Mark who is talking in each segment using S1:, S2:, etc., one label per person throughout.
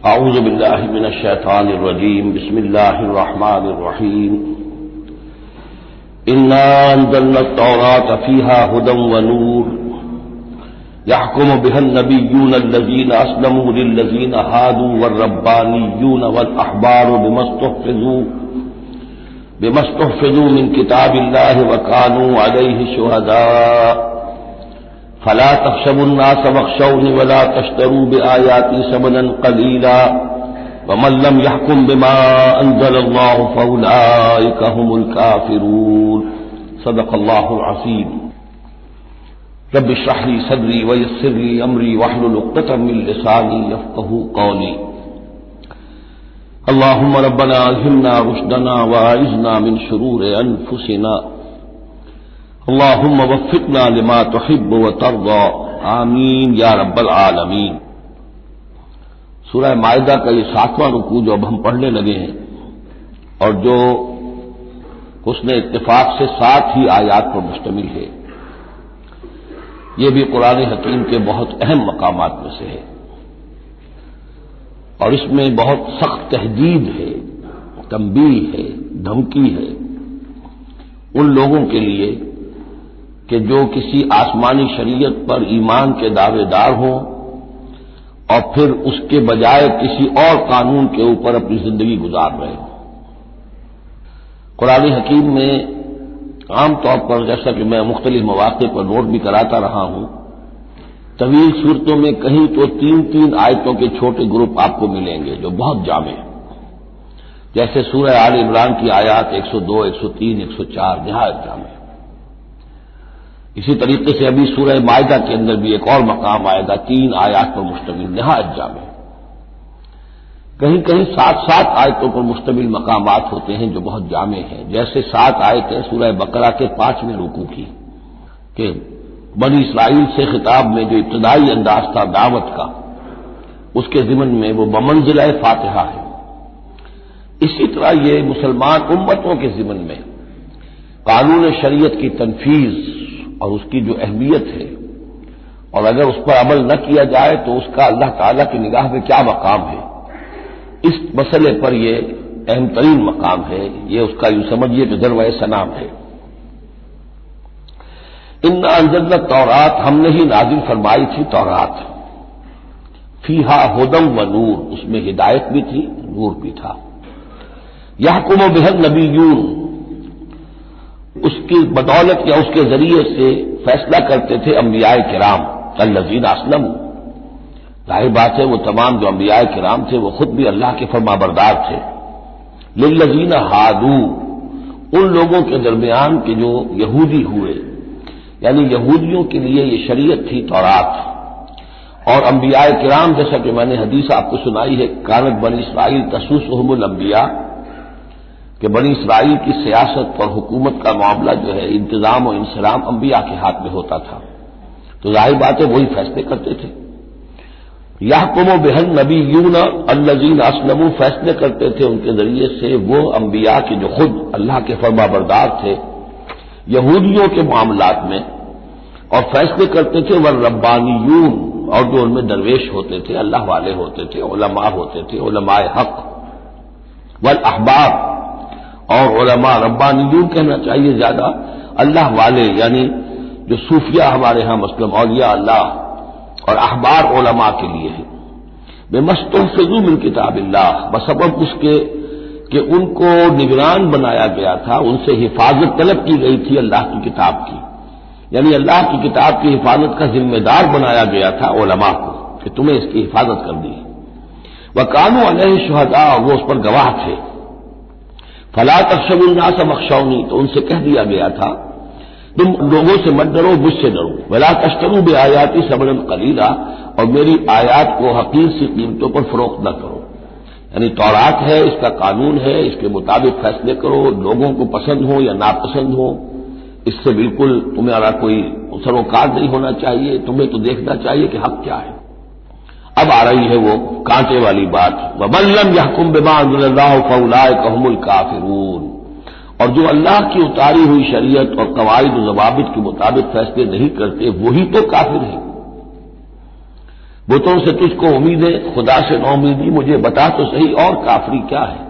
S1: اعوذ باللہ من الشیطان الرجیم بسم اللہ الرحمن الرحیم انا انزلنا التوراة فیہا ھدی ونور یحکم بها النبیون الذین اسلموا للذین ھادوا والربانیون والاحبار بما استحفظوا من کتاب اللہ وکانوا علیہ شہداء فلا تخشوا الناس واخشوني ولا تشتروا بآياتي ثمنا قليلا ومن لم يحكم بما أنزل الله فأولئك هم الكافرون صدق الله العظيم رب اشرح لي صدري ويسر لي أمري واحلل عقدة من لساني يفقهوا قولي اللهم ربنا ألهمنا رشدنا وأعذنا من شرور أنفسنا اللهم وفقنا لما تحب وترضى آمین یا رب العالمین۔ سورہ مائدہ کا یہ 7واں رکوع جو اب ہم پڑھنے لگے ہیں اور جو حسن اتفاق سے 7 ہی آیات پر مشتمل ہے، یہ بھی قرآن حکیم کے بہت اہم مقامات میں سے ہے اور اس میں بہت سخت تہدید ہے، تنبیہ ہے، دھمکی ہے ان لوگوں کے لیے کہ جو کسی آسمانی شریعت پر ایمان کے دعوے دار ہوں اور پھر اس کے بجائے کسی اور قانون کے اوپر اپنی زندگی گزار رہے ہوں۔ قرآن حکیم میں عام طور پر، جیسا کہ میں مختلف مواقع پر نوٹ بھی کراتا رہا ہوں، طویل صورتوں میں کہیں تو 3 آیتوں کے چھوٹے گروپ آپ کو ملیں گے جو بہت جامع ہیں، جیسے سورہ آل عمران کی آیات 102، 103، 104 نہایت جامع۔ اسی طریقے سے ابھی سورہ مائدہ کے اندر بھی ایک اور مقام آئے گا 3 آیات پر مشتمل نہایت جامع۔ کہیں کہیں 7 آیتوں پر مشتمل مقامات ہوتے ہیں جو بہت جامع ہیں، جیسے 7 آیتیں سورہ بقرہ کے 5ویں رکوع کی کہ بنی اسرائیل سے خطاب میں جو ابتدائی انداز تھا دعوت کا، اس کے ضمن میں وہ بمنزلہ فاتحہ ہے۔ اسی طرح یہ مسلمان امتوں کے ضمن میں قانون شریعت کی تنفیذ اور اس کی جو اہمیت ہے، اور اگر اس پر عمل نہ کیا جائے تو اس کا اللہ تعالیٰ کی نگاہ میں کیا مقام ہے، اس مسئلے پر یہ اہم ترین مقام ہے، یہ اس کا یوں سمجھیے کہ ذروہ سنام ہے۔ انا انزلنا التوراۃ، ہم نے ہی نازل فرمائی تھی تورات، فیہا ھدی ونور، اس میں ہدایت بھی تھی، نور بھی تھا۔ یحکم بها النبیون، اس کی بدولت یا اس کے ذریعے سے فیصلہ کرتے تھے انبیاء کرام، الذین اسلموا، ظاہر بات ہے وہ تمام جو انبیاء کرام تھے وہ خود بھی اللہ کے فرمانبردار تھے، للذین ھادوا، ان لوگوں کے درمیان کے جو یہودی ہوئے، یعنی یہودیوں کے لیے یہ شریعت تھی تورات، اور انبیاء کرام جیسا کہ میں نے حدیث آپ کو سنائی ہے، کانت بنی اسرائیل تسوسهم الانبیاء، کہ بنی اسرائیل کی سیاست اور حکومت کا معاملہ جو ہے، انتظام و انصرام انبیاء کے ہاتھ میں ہوتا تھا، تو ظاہر بات ہے وہی فیصلے کرتے تھے۔ یحکم بها النبیون الذین اسلموا، فیصلے کرتے تھے ان کے ذریعے سے وہ انبیاء کے جو خود اللہ کے فرمانبردار تھے یہودیوں کے معاملات میں، اور فیصلے کرتے تھے والربانیون، اور جو ان میں درویش ہوتے تھے، اللہ والے ہوتے تھے، علماء ہوتے تھے، علماء حق، والاحبار، اور علماء، ربانیون کہنا چاہیے زیادہ، اللہ والے یعنی جو صوفیہ ہمارے ہاں مثلا اولیاء اللہ، اور احبار علماء کے لیے ہے، بما استحفظوا من کتاب اللہ، بسبب اس کے کہ ان کو نگران بنایا گیا تھا، ان سے حفاظت طلب کی گئی تھی اللہ کی کتاب کی، یعنی اللہ کی کتاب کی حفاظت کا ذمہ دار بنایا گیا تھا علماء کو کہ تمہیں اس کی حفاظت کر دی، وکانوا علیہ شہداء، وہ اس پر گواہ تھے، فلا تخشوا الناس واخشونی، تو ان سے کہہ دیا گیا تھا تم لوگوں سے مت ڈرو، مجھ سے ڈرو، ولا تشتروا بآیاتی ثمنا قلیلا، اور میری آیات کو حقیر سی قیمتوں پر فروخت نہ کرو، یعنی تورات ہے، اس کا قانون ہے، اس کے مطابق فیصلے کرو، لوگوں کو پسند ہو یا ناپسند ہو، اس سے بالکل تمہارا کوئی سروکار نہیں ہونا چاہیے، تمہیں تو دیکھنا چاہیے کہ حق کیا ہے۔ اب آ رہی ہے وہ کانٹے والی بات، وَمَن لَّمْ يَحْكُم بِمَا أَنزَلَ اللَّهُ فَأُولَٰئِكَ هُمُ الْكَافِرُونَ، اور جو اللہ کی اتاری ہوئی شریعت اور قواعد و ضوابط کے مطابق فیصلے نہیں کرتے وہی تو کافر ہیں۔ بتوں سے تجھ کو امید ہے، خدا سے نہ امیدی، مجھے بتا تو صحیح اور کافری کیا ہے؟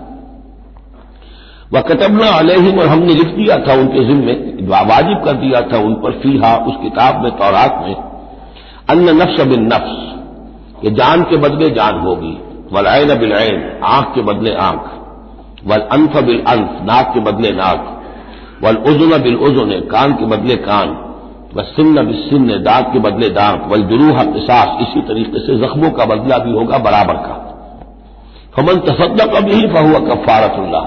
S1: وَكَتَبْنَا عَلَيْهِمْ، اور ہم نے لکھ دیا تھا ان کے ذمے، واجب کر دیا تھا ان پر، فیہا اس کتاب میں، تورات میں، ان نفس بالنفس، کہ جان کے بدلے جان ہوگی، والعین بالعین، آنکھ کے بدلے آنکھ، والانف بالانف، ناک کے بدلے ناک، والاذن بالاذن، کان کے بدلے کان، والسن بالسن، دانت کے بدلے دانت، والجروح قصاص، اسی طریقے سے زخموں کا بدلہ بھی ہوگا برابر کا۔ فمن تصدق به فهو کفارۃ اللہ،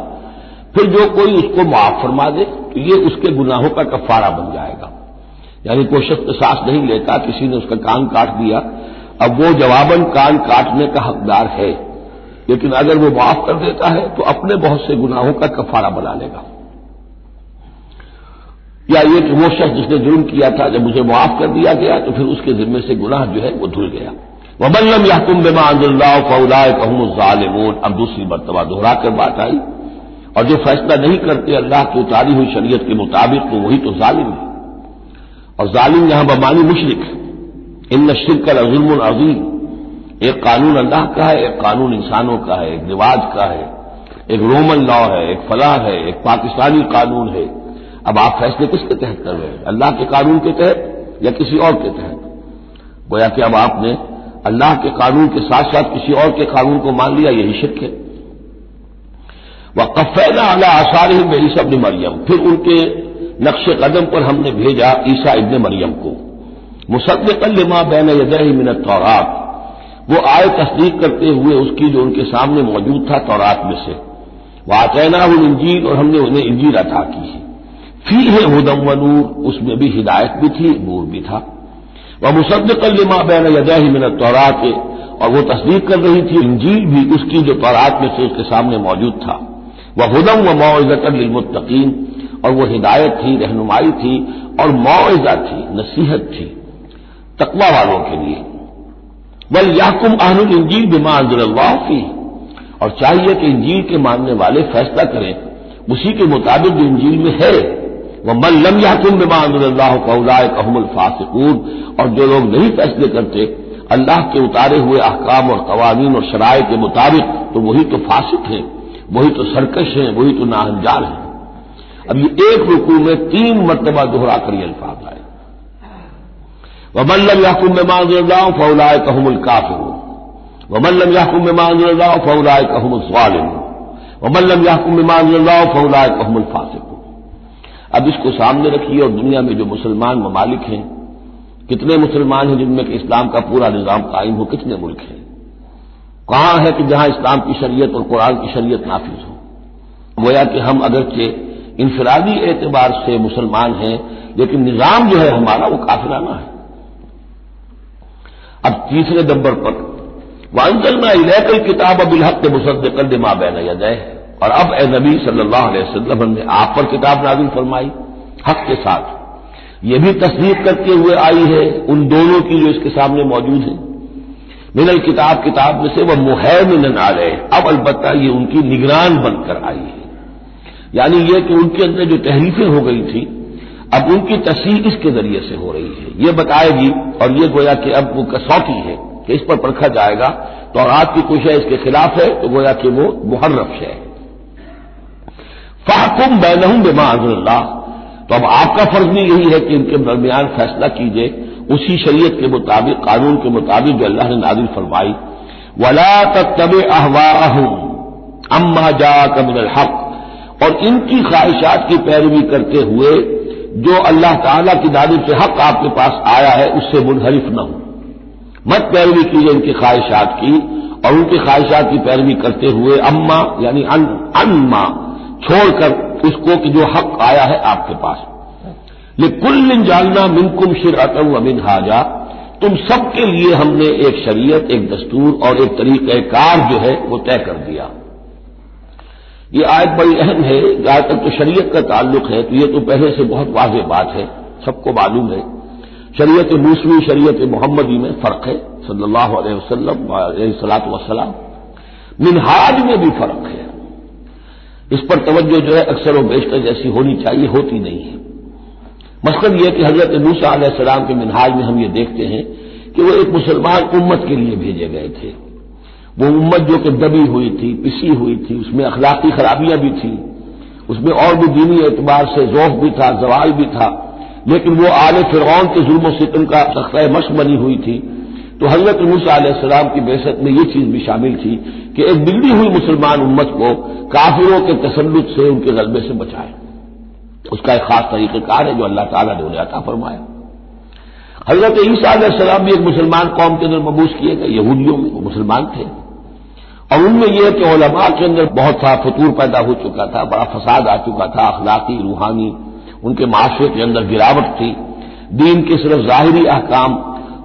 S1: پھر جو کوئی اس کو معاف فرما دے تو یہ اس کے گناہوں کا کفارہ بن جائے گا۔ یعنی کوئی شخص قصاص نہیں لیتا، کسی نے اس کا کان کاٹ دیا، اب وہ جواباً کان کاٹنے کا حقدار ہے، لیکن اگر وہ معاف کر دیتا ہے تو اپنے بہت سے گناہوں کا کفارہ بنا لے گا۔ یا یہ کہ وہ شخص جس نے جرم کیا تھا، جب اسے معاف کر دیا گیا تو پھر اس کے ذمے سے گناہ جو ہے وہ دھل گیا۔ وَمَن لَّمْ يَحْكُم بِمَا أَنزَلَ اللَّهُ فَأُولَٰئِكَ هُمُ الظَّالِمُونَ، اب دوسری مرتبہ دوہرا کر بات آئی، اور جو فیصلہ نہیں کرتے اللہ کی اتاری ہوئی شریعت کے مطابق تو وہی تو ظالم ہے، اور ظالم یہاں بمعنی مشرک ہے۔ ان الشرک لظلم عظیم، ایک قانون اللہ کا ہے، ایک قانون انسانوں کا ہے، ایک رواج کا ہے، ایک رومن لا ہے، ایک فلاح ہے، ایک پاکستانی قانون ہے۔ اب آپ فیصلے کس کے تحت کر رہے ہیں؟ اللہ کے قانون کے تحت یا کسی اور کے تحت؟ گویا کہ اب آپ نے اللہ کے قانون کے ساتھ ساتھ کسی اور کے قانون کو مان لیا، یہی شرک ہے۔ وَقَفَّيْنَا عَلَىٰ آثَارِهِم بِعِیسیٰ ابْنِ مریم، پھر ان کے نقش قدم پر ہم نے بھیجا عیسیٰ ابن مریم کو، مصدقا لما بین یدیہ من التوراۃ، وہ آئے تصدیق کرتے ہوئے اس کی جو ان کے سامنے موجود تھا تورات میں سے، وآتیناہ الانجیل، اور ہم نے انہیں انجیل عطا کی ہے، فیہ ھدی ونور، اس میں بھی ہدایت بھی تھی، نور بھی تھا، ومصدقا لما بین یدیہ من التوراۃ، اور وہ تصدیق کر رہی تھی انجیل بھی اس کی جو تورات میں سے اس کے سامنے موجود تھا، وہدی وموعظۃ للمتقین، اور وہ ہدایت تھی، رہنمائی تھی، اور موعظہ تھی، نصیحت تھی تقوی والوں کے لیے۔ وَلْيَحْكُمْ أَهْلُ الْإِنجِيلِ بِمَا أَنزَلَ اللَّهُ فِيهِ، اور چاہیے کہ انجیل کے ماننے والے فیصلہ کریں اسی کے مطابق جو انجیل میں ہے۔ وَمَن لَّمْ يَحْكُم بِمَا أَنزَلَ اللَّهُ فَأُولَٰئِكَ هُمُ الْفَاسِقُونَ، اور جو لوگ نہیں فیصلے کرتے اللہ کے اتارے ہوئے احکام اور قوانین اور شرائع کے مطابق تو وہی تو فاسق ہیں، وہی تو سرکش ہیں، وہی تو ناہنجار ہیں۔ اب یہ ایک رکوع میں 3 مرتبہ دہرا کر یہ الفاظ آئے، وَمَن لَّمْ يَحْكُم بِمَا أَنزَلَ اللَّهُ فَأُولَٰئِكَ هُمُ الْكَافِرُونَ وَمَن لَّمْ يَحْكُم بِمَا أَنزَلَ اللَّهُ فَأُولَٰئِكَ هُمُ الظَّالِمُونَ وَمَن لَّمْ يَحْكُم بِمَا أَنزَلَ اللَّهُ فَأُولَٰئِكَ هُمُ الْفَاسِقُونَ۔ اب اس کو سامنے رکھیے، اور دنیا میں جو مسلمان ممالک ہیں، کتنے مسلمان ہیں جن میں کہ اسلام کا پورا نظام قائم ہو؟ کتنے ملک ہیں؟ کہاں ہے کہ جہاں اسلام کی شریعت اور قرآن کی شریعت نافذ ہو؟ گویا کہ ہم اگرچہ انفرادی اعتبار سے مسلمان ہیں، لیکن نظام جو ہے ہمارا وہ کافرانہ ہے۔ اب تیسرے نمبر پر وَأَنزَلْنَا إِلَيْكَ الْكِتَابَ بِالْحَقِّ مُصَدِّقًا لِمَا بَيْنَ يَدَيْهِ، اور اب اے نبی صلی اللہ علیہ وسلم ہم نے آپ پر کتاب نازل فرمائی حق کے ساتھ، یہ بھی تصدیق کرتے ہوئے آئی ہے ان دونوں کی جو اس کے سامنے موجود ہیں، من الکتاب، کتاب میں سے، وَمُهَيْمِنًا عَلَيْهِ، اب البتہ یہ ان کی نگران بن کر آئی ہے، یعنی یہ کہ ان کے اندر جو تحریفیں ہو گئی تھی اب ان کی تصحیح اس کے ذریعے سے ہو رہی ہے، یہ بتائے گی، اور یہ گویا کہ اب وہ کسوٹی ہے کہ اس پر پرکھا جائے گا، تورات کی کوئی شے اس کے خلاف ہے تو گویا کہ وہ محرف شے ہے۔ فَاحْكُم بَيْنَهُم بِمَا أَنزَلَ اللَّهُ، تو اب آپ کا فرض بھی یہی ہے کہ ان کے درمیان فیصلہ کیجئے اسی شریعت کے مطابق، قانون کے مطابق جو اللہ نے نازل فرمائی۔ وَلَا تَتَّبِعْ أَهْوَاءَهُمْ عَمَّا جَاءَكَ مِنَ الْحَقِّ، اور ان کی خواہشات کی پیروی کرتے ہوئے جو اللہ تعالیٰ کی جانب سے حق آپ کے پاس آیا ہے اس سے منحرف نہ ہو، مت پیروی کیجیے ان کی خواہشات کی، اور ان کی خواہشات کی پیروی کرتے ہوئے اما یعنی انما چھوڑ کر اس کو کہ جو حق آیا ہے آپ کے پاس۔ لِكُلٍّ جَعَلْنَا مِنكُمْ شِرْعَةً وَمِنْهَاجًا، تم سب کے لیے ہم نے ایک شریعت، ایک دستور اور ایک طریقہ کار جو ہے وہ طے کر دیا۔ یہ آیت بڑی اہم ہے، جہاں تک تو شریعت کا تعلق ہے تو یہ تو پہلے سے بہت واضح بات ہے، سب کو معلوم ہے۔ شریعت موسوی، شریعت محمدی میں فرق ہے، صلی اللہ علیہ وسلم علیہ الصلوۃ والسلام۔ منہاج میں بھی فرق ہے، اس پر توجہ جو ہے اکثر و بیشتر جیسی ہونی چاہیے ہوتی نہیں ہے۔ مثلاً یہ کہ حضرت موسیٰ علیہ السلام کے منہاج میں ہم یہ دیکھتے ہیں کہ وہ ایک مسلمان امت کے لیے بھیجے گئے تھے. وہ امت جو کہ دبی ہوئی تھی، پسی ہوئی تھی، اس میں اخلاقی خرابیاں بھی تھیں، اس میں اور بھی دینی اعتبار سے ذوف بھی تھا، زوال بھی تھا، لیکن وہ آل فرعون کے ظلم و ستم کا تختہ مشق بنی ہوئی تھی. تو حضرت موسیٰ علیہ السلام کی بعثت میں یہ چیز بھی شامل تھی کہ ایک بگڑی ہوئی مسلمان امت کو کافروں کے تسلط سے، ان کے غلبے سے بچائے. اس کا ایک خاص طریقہ کار ہے جو اللہ تعالیٰ نے انہیں عطا فرمایا. حضرت عیسیٰ علیہ السلام بھی ایک مسلمان قوم کے اندر مبعوث کیے گئے، یہودیوں میں وہ مسلمان تھے، اور ان میں یہ کہ علماء کے اندر بہت سا فتور پیدا ہو چکا تھا، بڑا فساد آ چکا تھا، اخلاقی روحانی ان کے معاشرے کے اندر گراوٹ تھی. دین کے صرف ظاہری احکام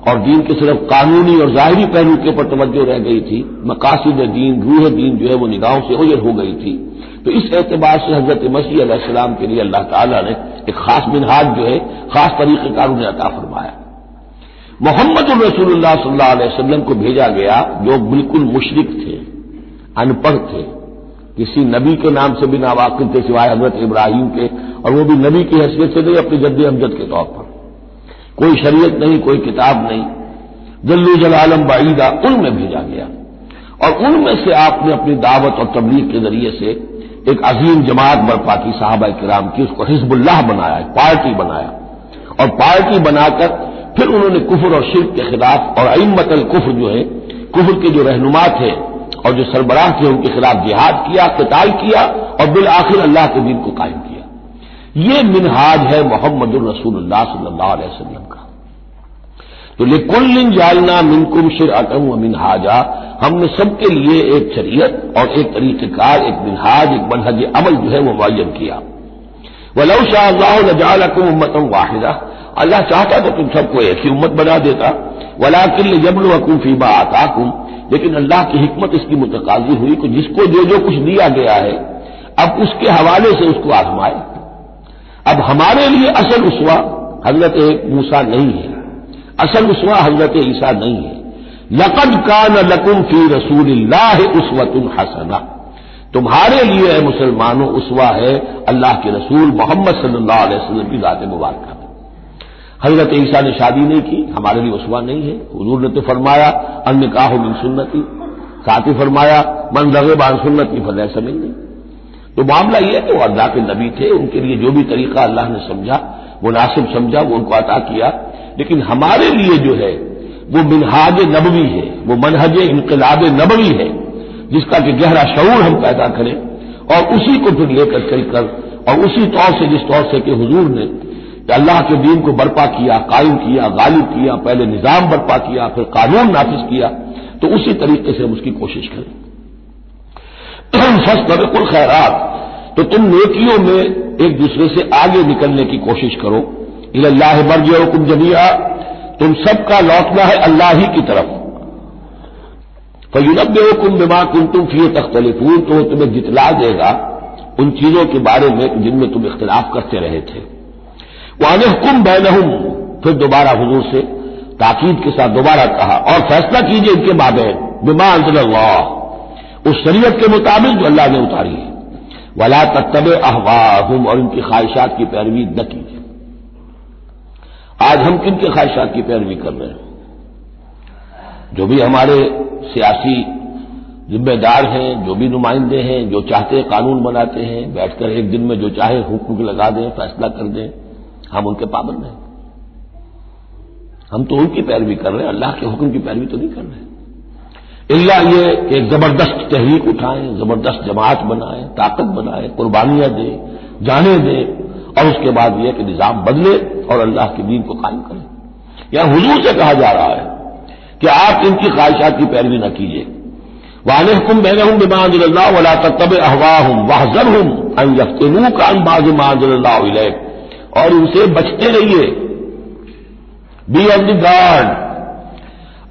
S1: اور دین کے صرف قانونی اور ظاہری پہلو کے اوپر توجہ رہ گئی تھی، مقاصد دین، روح دین جو ہے وہ نگاہوں سے اوجھل ہو گئی تھی. تو اس اعتبار سے حضرت مسیح علیہ السلام کے لیے اللہ تعالیٰ نے ایک خاص منہاج جو ہے، خاص طریقہ کار انہیں عطا فرمایا. محمد الرسول اللہ صلی اللہ علیہ وسلم کو بھیجا گیا جو بالکل مشرک تھے، ان پڑھ تھے، کسی نبی کے نام سے بھی ناواقف تھے سوائے حضرت ابراہیم کے، اور وہ بھی نبی کی حیثیت سے نہیں، اپنی جد امجد کے طور پر. کوئی شریعت نہیں، کوئی کتاب نہیں، جلو جلالم بعیدہ ان میں بھیجا گیا. اور ان میں سے آپ نے اپنی دعوت اور تبلیغ کے ذریعے سے ایک عظیم جماعت برپا کی صحابہ کرام کی، اس کو حزب اللہ بنایا، پارٹی بنایا، اور پارٹی بنا کر پھر انہوں نے کفر اور شرک کے خلاف، اور ائمۃ الکفر جو ہے، کفر کے جو رہنما تھے اور جو سربراہ تھے، ان کے خلاف جہاد کیا، قتال کیا، اور بالآخر اللہ کے دین کو قائم کیا. یہ منہاج ہے محمد الرسول اللہ صلی اللہ علیہ وسلم کا. تو لِكُلٍّ جَعَلْنَا مِنْكُمْ شِرْعَةً وَمِنْهَاجًا، ہم نے سب کے لیے ایک شریعت اور ایک طریقہ کار، ایک منہاج، ایک منہج عمل جو ہے وہ معین کیا. وَلَوْ شَاءَ اللَّهُ لَجَعَلَكُمْ أُمَّةً وَاحِدَةً، اللہ چاہتا تو تم سب کو ایک ہی امت بنا دیتا. وَلَٰكِن لِيَبْلُوَكُمْ فِيمَا آتَاكُمْ، لیکن اللہ کی حکمت اس کی متقاضی ہوئی کہ جس کو جو کچھ دیا گیا ہے اب اس کے حوالے سے اس کو آزمائے. اب ہمارے لیے اصل اسوہ حضرت موسیٰ نہیں ہے، اصل اسوہ حضرت عیسیٰ نہیں ہے. لَقَدْ كَانَ لَكُمْ فِي رَسُولِ اللَّهِ أُسْوَةٌ حَسَنَةٌ، تمہارے لیے اے مسلمانوں اسوہ ہے اللہ کے رسول محمد صلی اللہ علیہ وسلم کی ذات مبارکہ. حضرت عیسیٰ نے شادی نہیں کی، ہمارے لیے اسوہ نہیں ہے. حضور نے تو فرمایا النکاح من سنتی، ساتھ ہی فرمایا من رغب عن سنتی فلیس منی. تو معاملہ یہ ہے کہ وہ اللہ کے نبی تھے، ان کے لیے جو بھی طریقہ اللہ نے سمجھا، مناسب سمجھا، وہ ان کو عطا کیا. لیکن ہمارے لیے جو ہے وہ منہاج نبوی ہے، وہ منہج انقلاب نبوی ہے، جس کا کہ گہرا شعور ہم پیدا کریں اور اسی کو پھر لے کر چل کر، اور اسی طور سے جس طور سے کہ حضور نے کہ اللہ کے دین کو برپا کیا، قائم کیا، غالب کیا، پہلے نظام برپا کیا، پھر قانون نافذ کیا، تو اسی طریقے سے ہم اس کی کوشش کریں. فاستبقوا الخیرات، تو تم نیکیوں میں ایک دوسرے سے آگے نکلنے کی کوشش کرو. الی اللہ مرجعکم جمیعا، تم سب کا لوٹنا ہے اللہ ہی کی طرف. فینبئکم بما کنتم فیہ تختلفون، تو وہ تمہیں جتلا دے گا ان چیزوں کے بارے میں جن میں تم اختلاف کرتے رہے تھے. وَأَنِحْكُمْ بَيْنَهُمْ، پھر دوبارہ حضور سے تاکید کے ساتھ دوبارہ کہا اور فیصلہ کیجئے ان کے مابین بما انزل اللہ، اس شریعت کے مطابق جو اللہ نے اتاری ہے. وَلَا تَتَّبِعْ أَهْوَاءَهُمْ، اور ان کی خواہشات کی پیروی نہ کیجیے. آج ہم کن کے خواہشات کی پیروی کر رہے ہیں؟ جو بھی ہمارے سیاسی ذمہ دار ہیں، جو بھی نمائندے ہیں، جو چاہتے ہیں قانون بناتے ہیں، بیٹھ کر ایک دن میں جو چاہے حکم لگا دیں، فیصلہ کر دیں، ہم ان کے پابند ہیں. ہم تو ان کی پیروی کر رہے ہیں، اللہ کے حکم کی پیروی تو نہیں کر رہے. اللہ یہ کہ ایک زبردست تحریک اٹھائیں، زبردست جماعت بنائیں، طاقت بنائیں، قربانیاں دیں، جانیں دیں، اور اس کے بعد یہ کہ نظام بدلے اور اللہ کے دین کو قائم کریں. یہاں حضور سے کہا جا رہا ہے کہ آپ ان کی خواہشات کی پیروی نہ کیجیے. وَأَنِحْكُمْ بَيْنَهُمْ بِمَا أَنزَلَ اللَّهُ وَلَا تَتَّبِعْ أَهْوَاءَهُمْ وَاحْذَرْهُمْ أَن يَفْتِنُوكَ عَن بَعْضِ مَا أَنزَلَ اللَّهُ إِلَيْكَ، اور ان سے بچتے رہیے. بی آن دی گارڈ،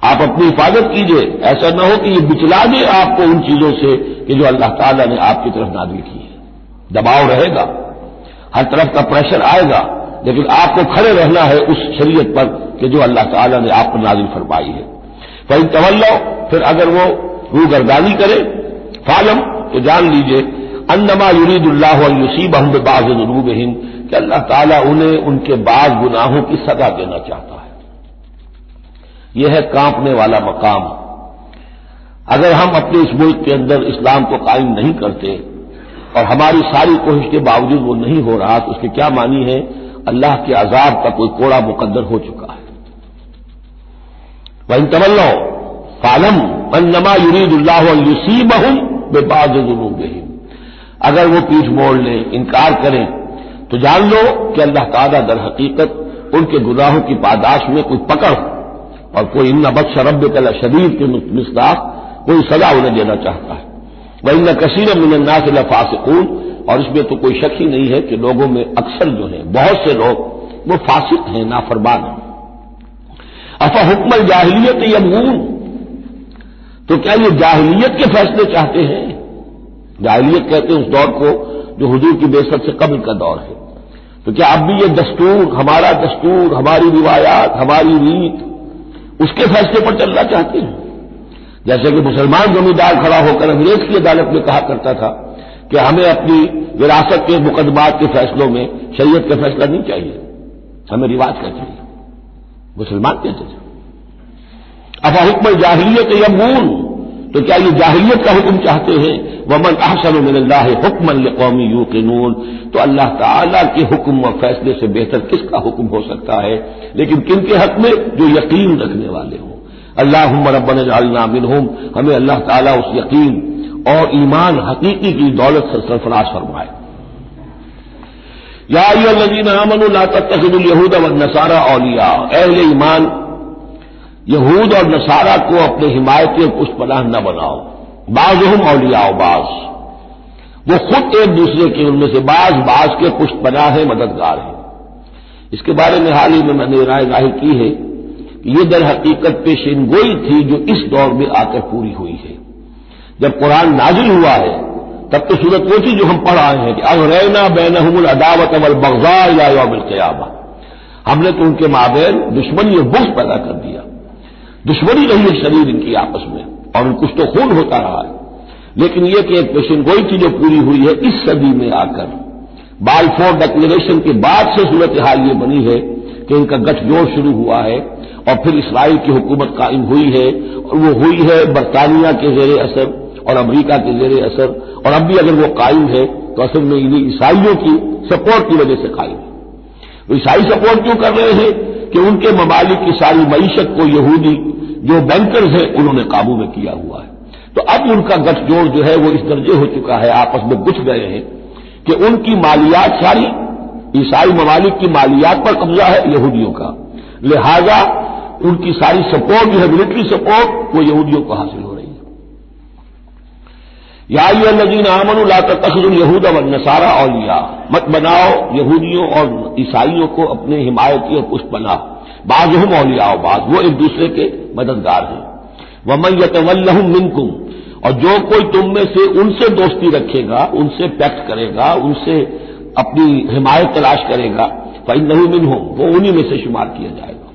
S1: آپ اپنی حفاظت کیجیے، ایسا نہ ہو کہ یہ بچلا دے آپ کو ان چیزوں سے کہ جو اللہ تعالیٰ نے آپ کی طرف نازل کی ہے. دباؤ رہے گا، ہر طرف کا پریشر آئے گا، لیکن آپ کو کھڑے رہنا ہے اس شریعت پر کہ جو اللہ تعالیٰ نے آپ پر نازل فرمائی ہے. فَإِن تَوَلَّوْا، پھر اگر وہ روگردانی کرے، فَاعْلَمْ، تو جان لیجئے، أَنَّمَا يُرِيدُ اللَّهُ أَن يُصِيبَهُم بِبَعْضِ ذُنُوبِهِمْ، کہ اللہ تعالیٰ انہیں ان کے بعض گناہوں کی سزا دینا چاہتا ہے. یہ ہے کانپنے والا مقام۔ اگر ہم اپنے اس ملک کے اندر اسلام کو قائم نہیں کرتے اور ہماری ساری کوشش کے باوجود وہ نہیں ہو رہا تو اس کے کیا معنی ہے؟ اللہ کے عذاب کا کوئی کوڑا مقدر ہو چکا ہے۔ وَإِن تَوَلَّوْا فَاعْلَمُوا أَنَّمَا يُرِيدُ اللَّهُ أَن يُصِيبَهُم بِبَعْضِ ذُنُوبِهِمْ۔ اگر وہ پیٹھ موڑ لیں، انکار کریں، تو جان لو کہ اللہ تعالیٰ در حقیقت ان کے گناہوں کی پاداش میں کوئی پکڑ اور کوئی ان بطش ربک لشدید کے مصداق کوئی سزا انہیں دینا چاہتا ہے۔ وَإِنَّ كَثِيرًا مِّنَ النَّاسِ لَفَاسِقُونَ، اور اس میں تو کوئی شک ہی نہیں ہے کہ لوگوں میں اکثر جو ہیں، بہت سے لوگ وہ فاسق ہیں، نافرمان ہیں۔ افحکم الجاہلیت یبغون، تو کیا یہ جاہلیت کے فیصلے چاہتے ہیں؟ جاہلیت کہتے ہیں اس دور کو جو حضور کی بعثت سے قبل کا دور ہے۔ تو کیا اب بھی یہ دستور، ہمارا دستور، ہماری روایات، ہماری ریت، اس کے فیصلے پر چلنا چاہتے ہیں؟ جیسے کہ مسلمان زمیندار کھڑا ہو کر انگریز کی عدالت میں کہا کرتا تھا کہ ہمیں اپنی وراثت کے مقدمات کے فیصلوں میں شریعت کا فیصلہ نہیں چاہیے، ہمیں رواج کا چاہیے، مسلمان کہتے تھے۔ افحکم الجاہلیت یبغون، تو کیا یہ جاہلیت کا حکم چاہتے ہیں؟ ومن احسن من اللہ حکما لقوم یوقنون، تو اللہ تعالیٰ کے حکم و فیصلے سے بہتر کس کا حکم ہو سکتا ہے؟ لیکن کن کے حق میں؟ جو یقین رکھنے والے ہوں۔ اللہم ربنا اجعلنا منہم، ہمیں اللہ تعالیٰ اس یقین اور ایمان حقیقی کی دولت سے سرفراز فرمائے۔ یا ایھا الذین آمنوا لا تتخذوا اليہود والنصارى اولیاء، اہل ایمان یہود اور نصارہ کو اپنے حمایتی اور پشت پناہ نہ بناؤ۔ بعضهم اولیاء بعض، وہ خود ایک دوسرے کے، ان میں سے بعض کے پشت پناہ ہیں، مددگار ہیں۔ اس کے بارے میں حال ہی میں نے رائے ظاہر کی ہے کہ یہ در حقیقت پیشین گوئی تھی جو اس دور میں آ کر پوری ہوئی ہے۔ جب قرآن نازل ہوا ہے تب تو صورت وہ تھی جو ہم پڑھ آئے ہیں کہ اغرینا بینہم العداوۃ والبغضاء الی یوم القیامہ، ہم نے تو ان کے مابین دشمنی اور بغض پیدا کر دیا، دشمنی رہی ہے شدید ان کی آپس میں، اور ان کچھ تو خون ہوتا رہا ہے۔ لیکن یہ کہ ایک پیشین گوئی تھی جو پوری ہوئی ہے اس صدی میں آ کر، بالفور ڈکلیریشن کے بعد سے صورتحال یہ بنی ہے کہ ان کا گٹھ جوڑ شروع ہوا ہے، اور پھر اسرائیل کی حکومت قائم ہوئی ہے، اور وہ ہوئی ہے برطانیہ کے زیر اثر اور امریکہ کے زیر اثر، اور اب بھی اگر وہ قائم ہے تو اصل میں انہیں عیسائیوں کی سپورٹ کی وجہ سے قائم ہے۔ وہ عیسائی سپورٹ کیوں کر رہے ہیں؟ کہ ان کے ممالک کی ساری معیشت کو یہودی جو بینکرز ہیں انہوں نے قابو میں کیا ہوا ہے۔ تو اب ان کا گٹھ جوڑ جو ہے وہ اس درجے ہو چکا ہے، آپس میں گچھ گئے ہیں کہ ان کی مالیات ساری عیسائی ممالک کی مالیات پر قبضہ ہے یہودیوں کا، لہذا ان کی ساری سپورٹ جو ہے ملٹری سپورٹ وہ یہودیوں کو حاصل ہو رہی ہے۔ یا ایھا الذین آمنوا لا تتخذوا اليہود والنصارى اولیاء، مت بناؤ یہودیوں اور عیسائیوں کو اپنے حمایتی اور پشت پناہ، بعضهم اولیاء بعض، وہ ایک دوسرے کے مددگار ہیں۔ ومن یتولھم منکم، اور جو کوئی تم میں سے ان سے دوستی رکھے گا، ان سے پیکٹ کرے گا، ان سے اپنی حمایت تلاش کرے گا، فإنہ منہم، وہ انہی میں سے شمار کیا جائے گا۔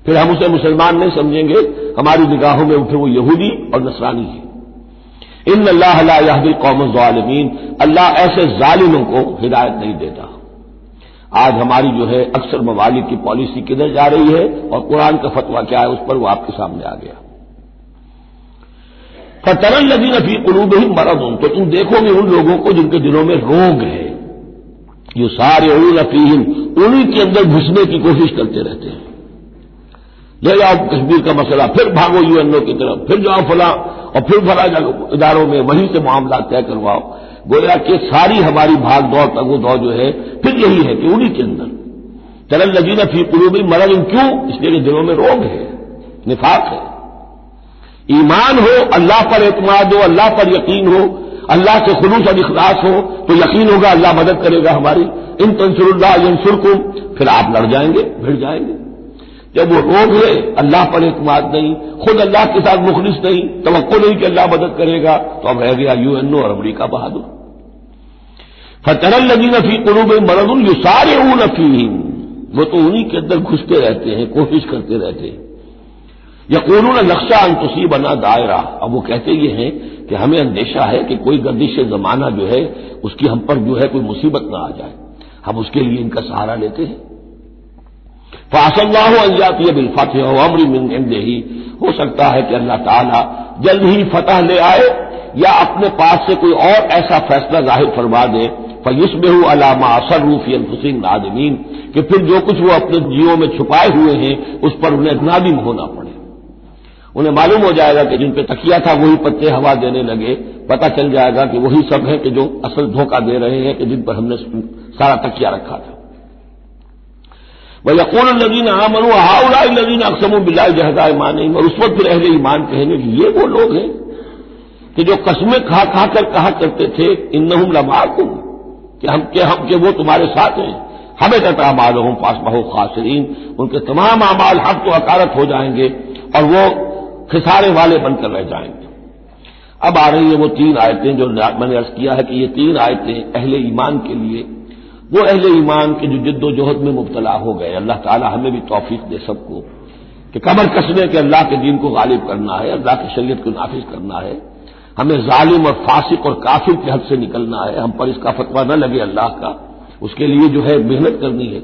S1: پھر ہم اسے مسلمان نہیں سمجھیں گے، ہماری نگاہوں میں پھر وہ یہودی اور نصرانی ہے۔ ان اللہ لا یہدی القوم الظالمین، اللہ ایسے ظالموں کو ہدایت نہیں دیتا۔ آج ہماری جو ہے اکثر ممالک کی پالیسی کدھر جا رہی ہے اور قرآن کا فتویٰ کیا ہے اس پر وہ آپ کے سامنے آ گیا۔ فَتَرَى الَّذِينَ فِي قُلُوبِهِم مَرَضٌ، تو تم دیکھو گے ان لوگوں کو جن کے دلوں میں روگ ہے، یُسَارِعُونَ فِیہم، انہی کے اندر گھسنے کی کوشش کرتے رہتے ہیں۔ لے جاؤ کشمیر کا مسئلہ، پھر بھاگو یو این او کی طرف، پھر جاؤ فلاں اور پھر فلاں اداروں میں وہیں سے معاملات طے کرواؤ۔ گویا کہ ساری ہماری بھاگ دوڑ تگ و دو جو ہے پھر یہی ہے کہ انہی کے اندر تَرَى الَّذِينَ فِي قُلُوبِهِم مَرَضٌ، کیوں؟ اس لیے کہ دلوں میں روگ ہے، نفاق ہے۔ ایمان ہو، اللہ پر اعتماد ہو، اللہ پر یقین ہو، اللہ سے خلوص اور اخلاص ہو تو یقین ہوگا اللہ مدد کرے گا ہماری۔ ان تنصروا اللہ ینصرکم، پھر آپ لڑ جائیں گے، بھڑ جائیں گے۔ جب وہ روگ ہے، اللہ پر اعتماد نہیں، خود اللہ کے ساتھ مخلص نہیں، توقع نہیں کہ اللہ مدد کرے گا، تو اب رہ گیا یو این او اور امریکہ بہادر۔ فَتَرَى الَّذِينَ فِي قُلُوبِهِم مَرَضٌ يُسَارِعُونَ فِیہم، وہ تو انہی کے اندر گھستے رہتے ہیں، کوشش کرتے رہتے ہیں۔ یقولون نخشى ان تصیبنا دائرہ، اب وہ کہتے یہ ہیں کہ ہمیں اندیشہ ہے کہ کوئی گردش زمانہ جو ہے اس کی ہم پر جو ہے کوئی مصیبت نہ آ جائے، ہم اس کے لیے ان کا سہارا لیتے ہیں۔ فعسى الله ان ياتي بالفتح وامر من عنده، ہو سکتا ہے کہ اللہ تعالیٰ جلد ہی فتح لے آئے یا اپنے پاس سے کوئی اور ایسا فیصلہ ظاہر فرما دے فیصبحوا علی ما اصروا فی انفسهم نادمین، کہ پھر جو کچھ وہ اپنے جیوں میں چھپائے ہوئے ہیں اس پر انہیں نادم ہونا پڑے۔ انہیں معلوم ہو جائے گا کہ جن پہ تکیہ تھا وہی پتے ہوا دینے لگے، پتہ چل جائے گا کہ وہی سب ہیں کہ جو اصل دھوکہ دے رہے ہیں کہ جن پر ہم نے سارا تکیہ رکھا تھا۔ وَيَقُولُ الَّذِينَ آمَنُوا هَؤُلَاءِ الَّذِينَ أَقْسَمُوا بِاللَّهِ جَهْدَ أَيْمَانِهِمْ، اور اس وقت پھر اہل ایمان کہیں گے کہ یہ وہ لوگ ہیں کہ جو قسمیں کھا کھا کر کہا کرتے تھے انہم لمعکم، کہ وہ تمہارے ساتھ ہیں، حبطت اعمالہم فاصبحوا خاسرین، ان کے تمام اعمال حق و حقارت ہو جائیں گے اور وہ خسارے والے بن کر رہ جائیں گے۔ اب آ رہی ہیں وہ تین آیتیں جو میں نے عرض کیا ہے کہ یہ تین آیتیں اہل ایمان کے لیے، وہ اہل ایمان کے جو جد و جہد میں مبتلا ہو گئے، اللہ تعالی ہمیں بھی توفیق دے سب کو کہ کمر کسنے کے اللہ کے دین کو غالب کرنا ہے، اللہ کی شریعت کو نافذ کرنا ہے، ہمیں ظالم اور فاسق اور کافر کے حد سے نکلنا ہے، ہم پر اس کا فتویٰ نہ لگے اللہ کا، اس کے لیے جو ہے محنت کرنی ہے۔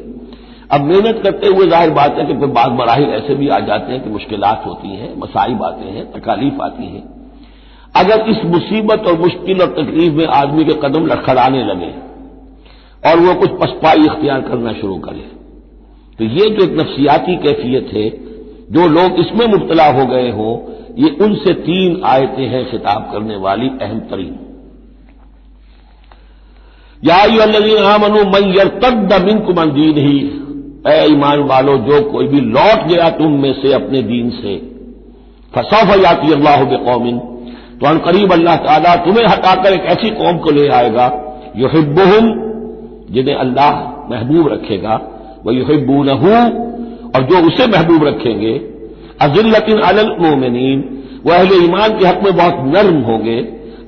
S1: اب محنت کرتے ہوئے ظاہر بات ہے کہ پھر بعض مراحل ایسے بھی آ جاتے ہیں کہ مشکلات ہوتی ہیں، مصائب آتے ہیں، تکالیف آتی ہیں۔ اگر اس مصیبت اور مشکل اور تکلیف میں آدمی کے قدم لڑکھڑانے لگے اور وہ کچھ پسپائی اختیار کرنا شروع کرے تو یہ جو ایک نفسیاتی کیفیت ہے، جو لوگ اس میں مبتلا ہو گئے ہوں، یہ ان سے تین آیتیں ہیں خطاب کرنے والی اہم ترین۔ یا ایھا الذین آمنوا من یرتد منکم عن دینہ، اے ایمان والو جو کوئی بھی لوٹ گیا تم میں سے اپنے دین سے، فسوف یاتی اللہ بقوم، تو ان قریب اللہ تعالیٰ تمہیں ہٹا کر ایک ایسی قوم کو لے آئے گا یحبہم، جنہیں اللہ محبوب رکھے گا، ویحبونہ، اور جو اسے محبوب رکھیں گے، اذلۃ علی المؤمنین، وہ اہل ایمان کے حق میں بہت نرم ہوں گے،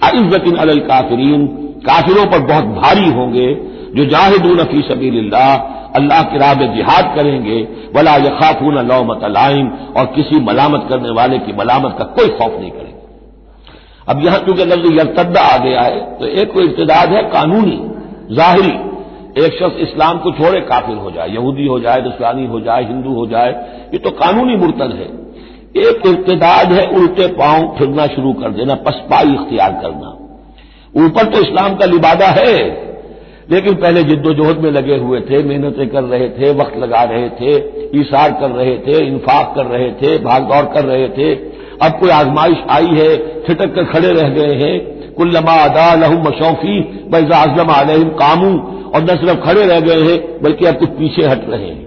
S1: اعزۃ علی الکافرین، کافروں پر بہت بھاری ہوں گے، جو جاہدون فی سبیل اللہ، اللہ کی راہ میں جہاد کریں گے، ولا یخافون لومۃ لائم، اور کسی ملامت کرنے والے کی ملامت کا کوئی خوف نہیں کریں گے۔ اب یہاں چونکہ لفظ یرتد آ گیا ہے تو ایک کوئی ارتداد ہے قانونی ظاہری، ایک شخص اسلام کو چھوڑے کافر ہو جائے، یہودی ہو جائے، نصرانی ہو جائے، ہندو ہو جائے، یہ تو قانونی مرتد ہے۔ ایک ارتداد ہے الٹے پاؤں پھرنا شروع کر دینا، پسپائی اختیار کرنا۔ اوپر تو اسلام کا لبادہ ہے لیکن پہلے جد و جہد میں لگے ہوئے تھے، محنتیں کر رہے تھے، وقت لگا رہے تھے، ایثار کر رہے تھے، انفاق کر رہے تھے، بھاگ دوڑ کر رہے تھے، اب کوئی آزمائش آئی ہے چھٹک کر کھڑے رہ گئے ہیں، کلما ادا لہم مشوا فیہ واذا عزم علیہم قاموا، اور نہ صرف کھڑے رہ گئے ہیں بلکہ اب کچھ پیچھے ہٹ رہے ہیں۔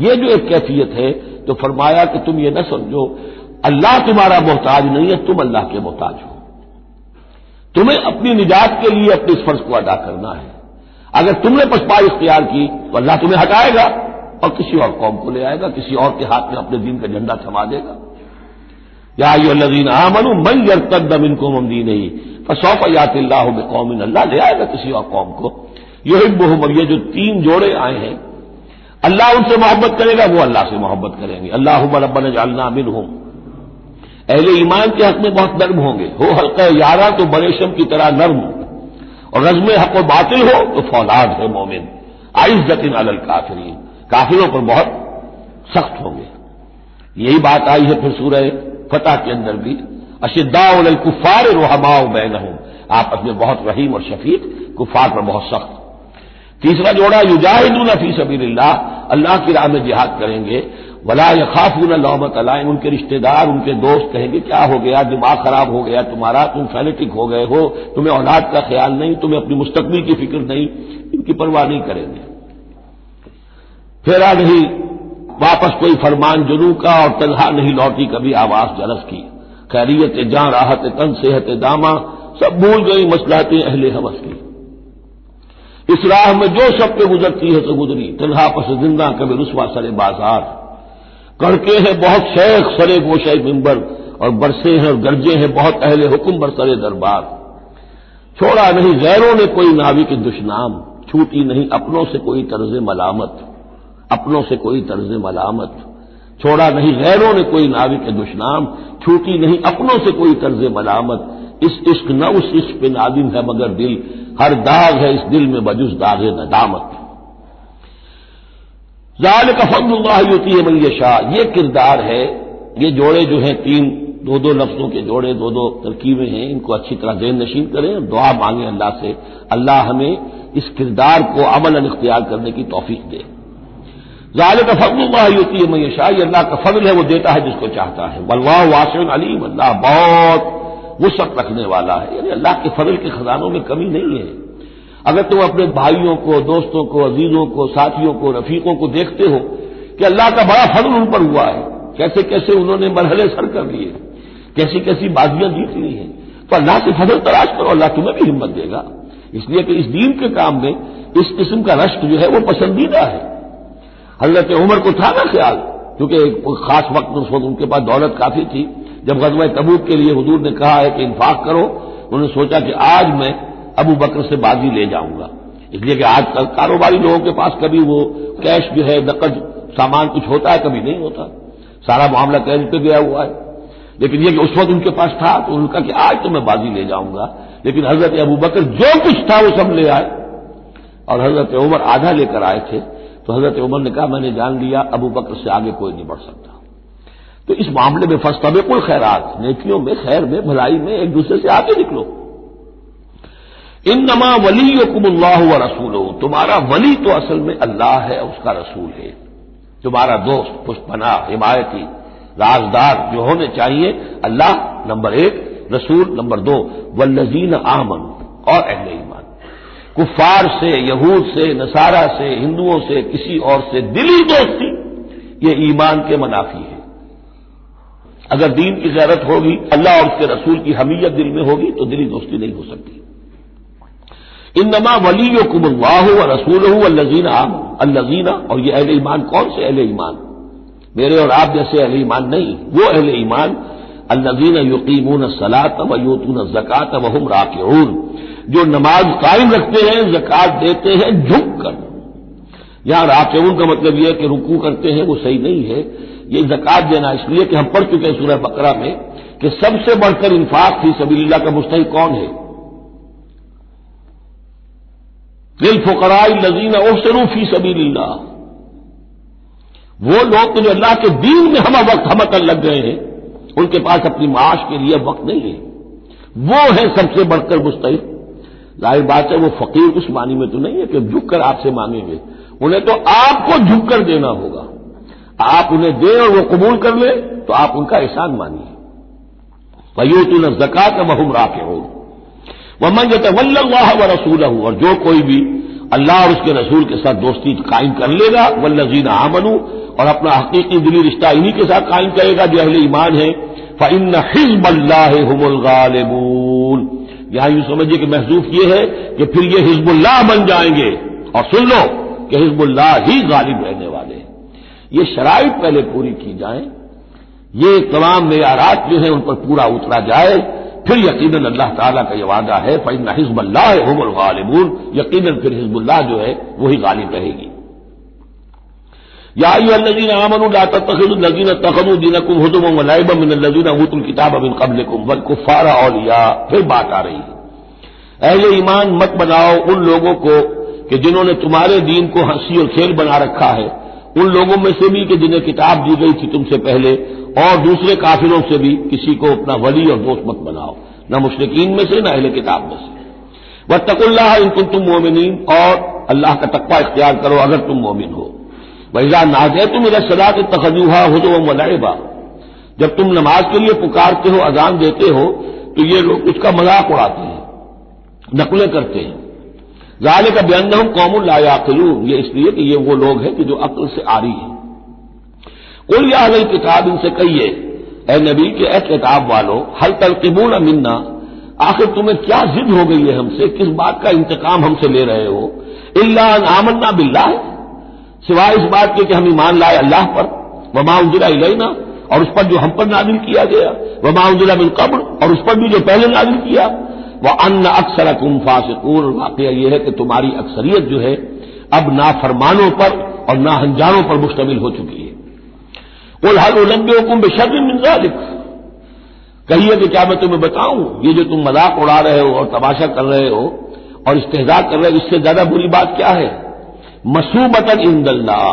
S1: یہ جو ایک کیفیت ہے تو فرمایا کہ تم یہ نہ سمجھو اللہ تمہارا محتاج نہیں ہے، تم اللہ کے محتاج ہو، تمہیں اپنی نجات کے لیے اپنے اس فرض کو ادا کرنا ہے۔ اگر تم نے پسپائی اختیار کی تو اللہ تمہیں ہٹائے گا اور کسی اور قوم کو لے آئے گا، کسی اور کے ہاتھ میں اپنے دین کا جھنڈا تھما دے گا۔ یا ایھا الذین آمنوا من یرتد منکم عن دینہ فسوف یاتی اللہ بقوم، اللہ لے آئے گا کسی اور قوم کو یحبہم، اور یہ جو تین جوڑے آئے ہیں، اللہ ان سے محبت کرے گا، وہ اللہ سے محبت کریں گے۔ اللہم ربنا اجعلنا منہم، اہل ایمان کے حق میں بہت نرم ہوں گے، ہو حلقہ یارہ تو بریشم کی طرح نرم، اور رزم حق و باطل ہو تو فولاد ہے مومن، عزت علی الکافرین، کافروں پر بہت سخت ہوں گے۔ یہی بات آئی ہے پھر سورہ فتح کے اندر بھی، اشداء علی الکفار رحماء بینہم، آپس میں بہت رحیم اور شفیق، کفار پر بہت سخت۔ تیسرا جوڑا یجاہدون فی سبیل اللہ، اللہ کی راہ میں جہاد کریں گے، ولا یخافون لومۃ لائم، ان کے رشتہ دار، ان کے دوست کہیں گے کیا ہو گیا، دماغ خراب ہو گیا تمہارا، تم فینیٹک ہو گئے ہو، تمہیں اولاد کا خیال نہیں، تمہیں اپنی مستقبل کی فکر نہیں، ان کی پرواہ نہیں کریں گے۔ پھیرا نہیں واپس کوئی فرمان جنوں کا، اور تنہا نہیں لوٹی کبھی آواز جرس کی، خیریت جاں راحت تن صحت داماں، سب بھول گئی مصلحتیں اہل ہوس کی۔ اس راہ میں جو سب پہ گزرتی ہے تو گزری، تنہا پس زندہ کبھی رسوا سرے بازار، کڑکے ہیں بہت شیخ سرے گوشے ممبر، اور برسے ہیں اور گرجے ہیں بہت اہل حکم برسرے دربار۔ چھوڑا نہیں غیروں نے کوئی ناوی کے دشنام، چھوٹی نہیں اپنوں سے کوئی طرز ملامت، اپنوں سے کوئی طرز ملامت، چھوڑا نہیں غیروں نے کوئی ناوی کے دشنام، چھوٹی نہیں اپنوں سے کوئی طرز ملامت، اس عشق نہ اس عشق پہ نادم ہے مگر دل، ہر داغ ہے اس دل میں بجز داغ ندامت۔ ذالک فضل اللہ یؤتیہ من یشاء، یہ کردار ہے، یہ جوڑے جو ہیں تین دو دو لفظوں کے جوڑے، دو دو ترکیبیں ہیں، ان کو اچھی طرح ذہن نشین کریں اور دعا مانگیں اللہ سے، اللہ ہمیں اس کردار کو عملاً اختیار کرنے کی توفیق دے۔ ذالک فضل اللہ یؤتیہ من یشاء، یہ اللہ کا فضل ہے، وہ دیتا ہے جس کو چاہتا ہے۔ واللہ واسع علیم، اللہ بہت وسعت رکھنے والا ہے، یعنی اللہ کے فضل کے خزانوں میں کمی نہیں ہے۔ اگر تم اپنے بھائیوں کو، دوستوں کو، عزیزوں کو، ساتھیوں کو، رفیقوں کو دیکھتے ہو کہ اللہ کا بڑا فضل ان پر ہوا ہے، کیسے کیسے انہوں نے مرحلے سر کر لیے، کیسی کیسی بازیاں جیت لی ہیں، تو اللہ سے فضل تلاش کرو، اللہ تمہیں بھی ہمت دے گا، اس لیے کہ اس دین کے کام میں اس قسم کا رشک جو ہے وہ پسندیدہ ہے۔ حضرت عمر کو تھا نا خیال، کیونکہ ایک خاص وقت اس وقت ان کے پاس دولت کافی تھی، جب غزوہ تبوک کے لیے حضور نے کہا ہے کہ انفاق کرو، انہوں نے سوچا کہ آج میں ابو بکر سے بازی لے جاؤں گا، اس لیے کہ آج کل کاروباری لوگوں کے پاس کبھی وہ کیش جو ہے نقد سامان کچھ ہوتا ہے، کبھی نہیں ہوتا، سارا معاملہ کیش پہ گیا ہوا ہے، لیکن یہ کہ اس وقت ان کے پاس تھا تو انہوں نے کہا کہ آج تو میں بازی لے جاؤں گا، لیکن حضرت ابو بکر جو کچھ تھا وہ سب لے آئے اور حضرت عمر آدھا لے کر آئے تھے، تو حضرت عمر نے کہا میں نے جان لیا ابو بکر سے آگے کوئی نہیں بڑھ سکتا۔ تو اس معاملے میں فاستبقوا الخیرات، نیکیوں میں، خیر میں، بھلائی میں ایک دوسرے سے آگے نکلو۔ انما ولیکم اللہ ورسولہ، تمہارا ولی تو اصل میں اللہ ہے اور اس کا رسول ہے، تمہارا دوست، پشت پناہ، حمایتی، رازدار جو ہونے چاہیے اللہ نمبر ایک، رسول نمبر دو، والذین آمنوا، اور اہل ایمان۔ کفار سے، یہود سے، نصارہ سے، ہندوؤں سے، کسی اور سے دلی دوستی یہ ایمان کے منافی ہے۔ اگر دین کی غیرت ہوگی، اللہ اور اس کے رسول کی حمیت دل میں ہوگی تو دلی دوستی نہیں ہو سکتی۔ انما ولیکم اللہ ورسولہ والذین آمنوا، الذین، اور یہ اہل ایمان کون سے اہل ایمان؟ میرے اور آپ جیسے اہل ایمان نہیں، وہ اہل ایمان الذین یقیمون الصلاۃ ویؤتون الزکاۃ وہم راکعون، جو نماز قائم رکھتے ہیں، زکوٰۃ دیتے ہیں جھک کر۔ یہاں راکعون کا مطلب یہ ہے کہ رکوع کرتے ہیں، وہ صحیح نہیں ہے، یہ زکوٰۃ دینا اس لیے کہ ہم پڑھ چکے ہیں سورہ بقرہ میں کہ سب سے بڑھ کر انفاق فی سبیل اللہ کا مستحق کون ہے؟ للفقراء الذین احسنوا فی سبیل اللہ، وہ لوگ جو اللہ کے دین میں ہمہ وقت ہمہ لگ گئے ہیں، ان کے پاس اپنی معاش کے لیے وقت نہیں ہے، وہ ہے سب سے بڑھ کر مستحق۔ ظاہر بات ہے وہ فقیر اس معنی میں تو نہیں ہے کہ جھک کر آپ سے مانگیں گے، انہیں تو آپ کو جھک کر دینا ہوگا، آپ انہیں دیں اور وہ قبول کر لیں تو آپ ان کا احسان مانیے۔ وَيُؤْتُونَ الزَّكَاةَ وَهُمْ رَاكِعُونَ وَمَن يَتَوَلَّ اللَّهَ وَرَسُولَهُ، اور جو کوئی بھی اللہ اور اس کے رسول کے ساتھ دوستی قائم کر لے گا، وَالَّذِينَ آمَنُوا، اور اپنا حقیقی دلی رشتہ انہی کے ساتھ قائم کرے گا جو اہل ایمان ہیں، فَإِنَّ حِزْبَ اللَّهِ هُمُ الْغَالِبُونَ، یہاں یوں سمجھیے کہ محذوف یہ ہے کہ پھر یہ حزب اللہ بن جائیں گے، اور سن لو کہ حزب اللہ ہی غالب رہنے والے ہیں۔ یہ شرائط پہلے پوری کی جائیں، یہ تمام معیارات جو ہیں ان پر پورا اترا جائے، پھر یقیناً اللہ تعالیٰ کا یہ وعدہ ہے فَإِنَّ حِزْبَ اللَّهِ هُمُ الْغَالِبُونَ، یقیناً پھر حزب اللہ جو ہے وہی غالب رہے گی۔ یا ایھا الذین آمنوا لا تتخذوا الذین اتخذوا دینکم ہزوا ولعبا من الذین اوتوا الکتاب من قبلکم والکفار اولیاء، پھر بات آ رہی ہے، اہل ایمان مت بناؤ ان لوگوں کو کہ جنہوں نے تمہارے دین کو ہنسی اور کھیل بنا رکھا ہے، ان لوگوں میں سے بھی کہ جنہیں کتاب دی گئی تھی تم سے پہلے، اور دوسرے کافروں سے بھی کسی کو اپنا ولی اور دوست مت بناؤ، نہ مشرکین میں سے نہ اہل کتاب میں سے۔ واتقوا اللہ ان کنتم مؤمنین، اور اللہ کا تقوی اختیار کرو اگر تم مومن ہو۔ وَإِذَا نَادَيْتُمْ إِلَى الصَّلَاةِ اتَّخَذُوهَا هُزُوًا وَلَعِبًا، جب تم نماز کے لیے پکارتے ہو، اذان دیتے ہو، تو یہ لوگ اس کا مذاق اڑاتے ہیں، نقلیں کرتے ہیں۔ ذَلِكَ بِأَنَّهُمْ قَوْمٌ لَا يَعْقِلُونَ، یہ اس لیے کہ یہ وہ لوگ ہیں کہ جو عقل سے عاری ہیں۔ قُلْ يَا أَهْلَ الْكِتَابِ، ان سے کہیے اے نبی کہ اے کتاب والو، هَلْ تَنْقِمُونَ مِنَّا، آخر تمہیں کیا ضد ہو گئی ہے ہم سے، کس بات کا انتقام ہم سے لے رہے ہو؟ إِلَّا أَنْ آمَنَّا بِاللَّهِ، سوائے اس بات کے کہ ہم ایمان لائے اللہ پر، وما انزل الینا، اور اس پر جو ہم پر نازل کیا گیا، وما انزل من قبل، اور اس پر بھی جو پہلے نازل کیا، وان اکثرکم فاسقون، واقعہ یہ ہے کہ تمہاری اکثریت جو ہے اب نافرمانوں پر اور ناہنجاروں پر مشتمل ہو چکی ہے۔ قل هل انبئکم بشر من ذلک، کہیے کہ کیا میں تمہیں بتاؤں یہ جو تم مذاق اڑا رہے ہو اور تماشا کر رہے ہو اور استہزاء کر رہے ہو، اس سے زیادہ بری بات کیا ہے؟ مصوبۃ عند اللہ،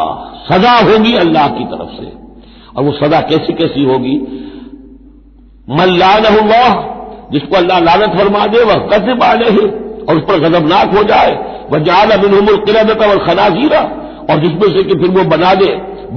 S1: سزا ہوگی اللہ کی طرف سے. اور وہ سزا کیسی کیسی ہوگی؟ من لعنہ اللہ، جس کو اللہ لعنت فرما دے، وہ غضب علیہ، اور اس پر غضبناک ہو جائے، وجعل منہم القردۃ والخنازیر، اور جس میں سے کہ پھر وہ بنا دے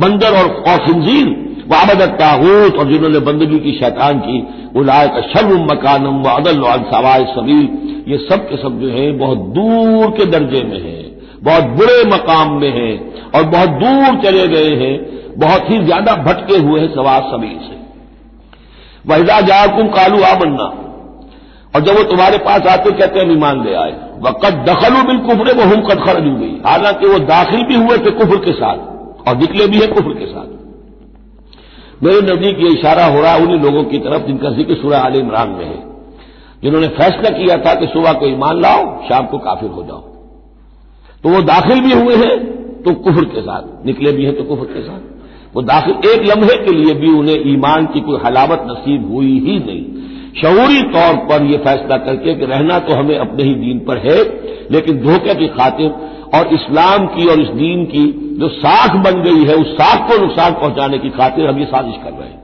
S1: بندر اور خنزیر، وعبد الطاغوت، اور جنہوں نے بندگی کی شیطان کی، اولئک شر مکانا واضل عن سواء السبیل، یہ سب کے سب جو ہیں بہت دور کے درجے میں ہیں، بہت برے مقام میں ہیں، اور بہت دور چلے گئے ہیں، بہت ہی زیادہ بھٹکے ہوئے ہیں سواء السبیل سے. وَإِذَا جَاءَكُمْ قَالُوا آمَنَّا، اور جب وہ تمہارے پاس آتے کہتے ہیں ایمان لے آئے. وَقَدْ دَخَلُوا بِالْكُفْرِ وَهُمْ قَدْ خَرَجُوا بِهِ، حالانکہ وہ داخل بھی ہوئے تھے کفر کے ساتھ اور نکلے بھی ہیں کفر کے ساتھ. میرے نزدیک یہ اشارہ ہو رہا ہے انہی لوگوں کی طرف جن کا ذکر سورہ آل عمران میں ہے، جنہوں نے فیصلہ کیا تھا کہ صبح کو ایمان لاؤ، شام کو کافر ہو جاؤ. تو وہ داخل بھی ہوئے ہیں تو کفر کے ساتھ، نکلے بھی ہیں تو کفر کے ساتھ. وہ داخل ایک لمحے کے لیے بھی انہیں ایمان کی کوئی حلاوت نصیب ہوئی ہی نہیں. شعوری طور پر یہ فیصلہ کر کے کہ رہنا تو ہمیں اپنے ہی دین پر ہے، لیکن دھوکے کی خاطر اور اسلام کی اور اس دین کی جو ساکھ بن گئی ہے اس ساکھ کو نقصان پہنچانے کی خاطر ہم یہ سازش کر رہے ہیں.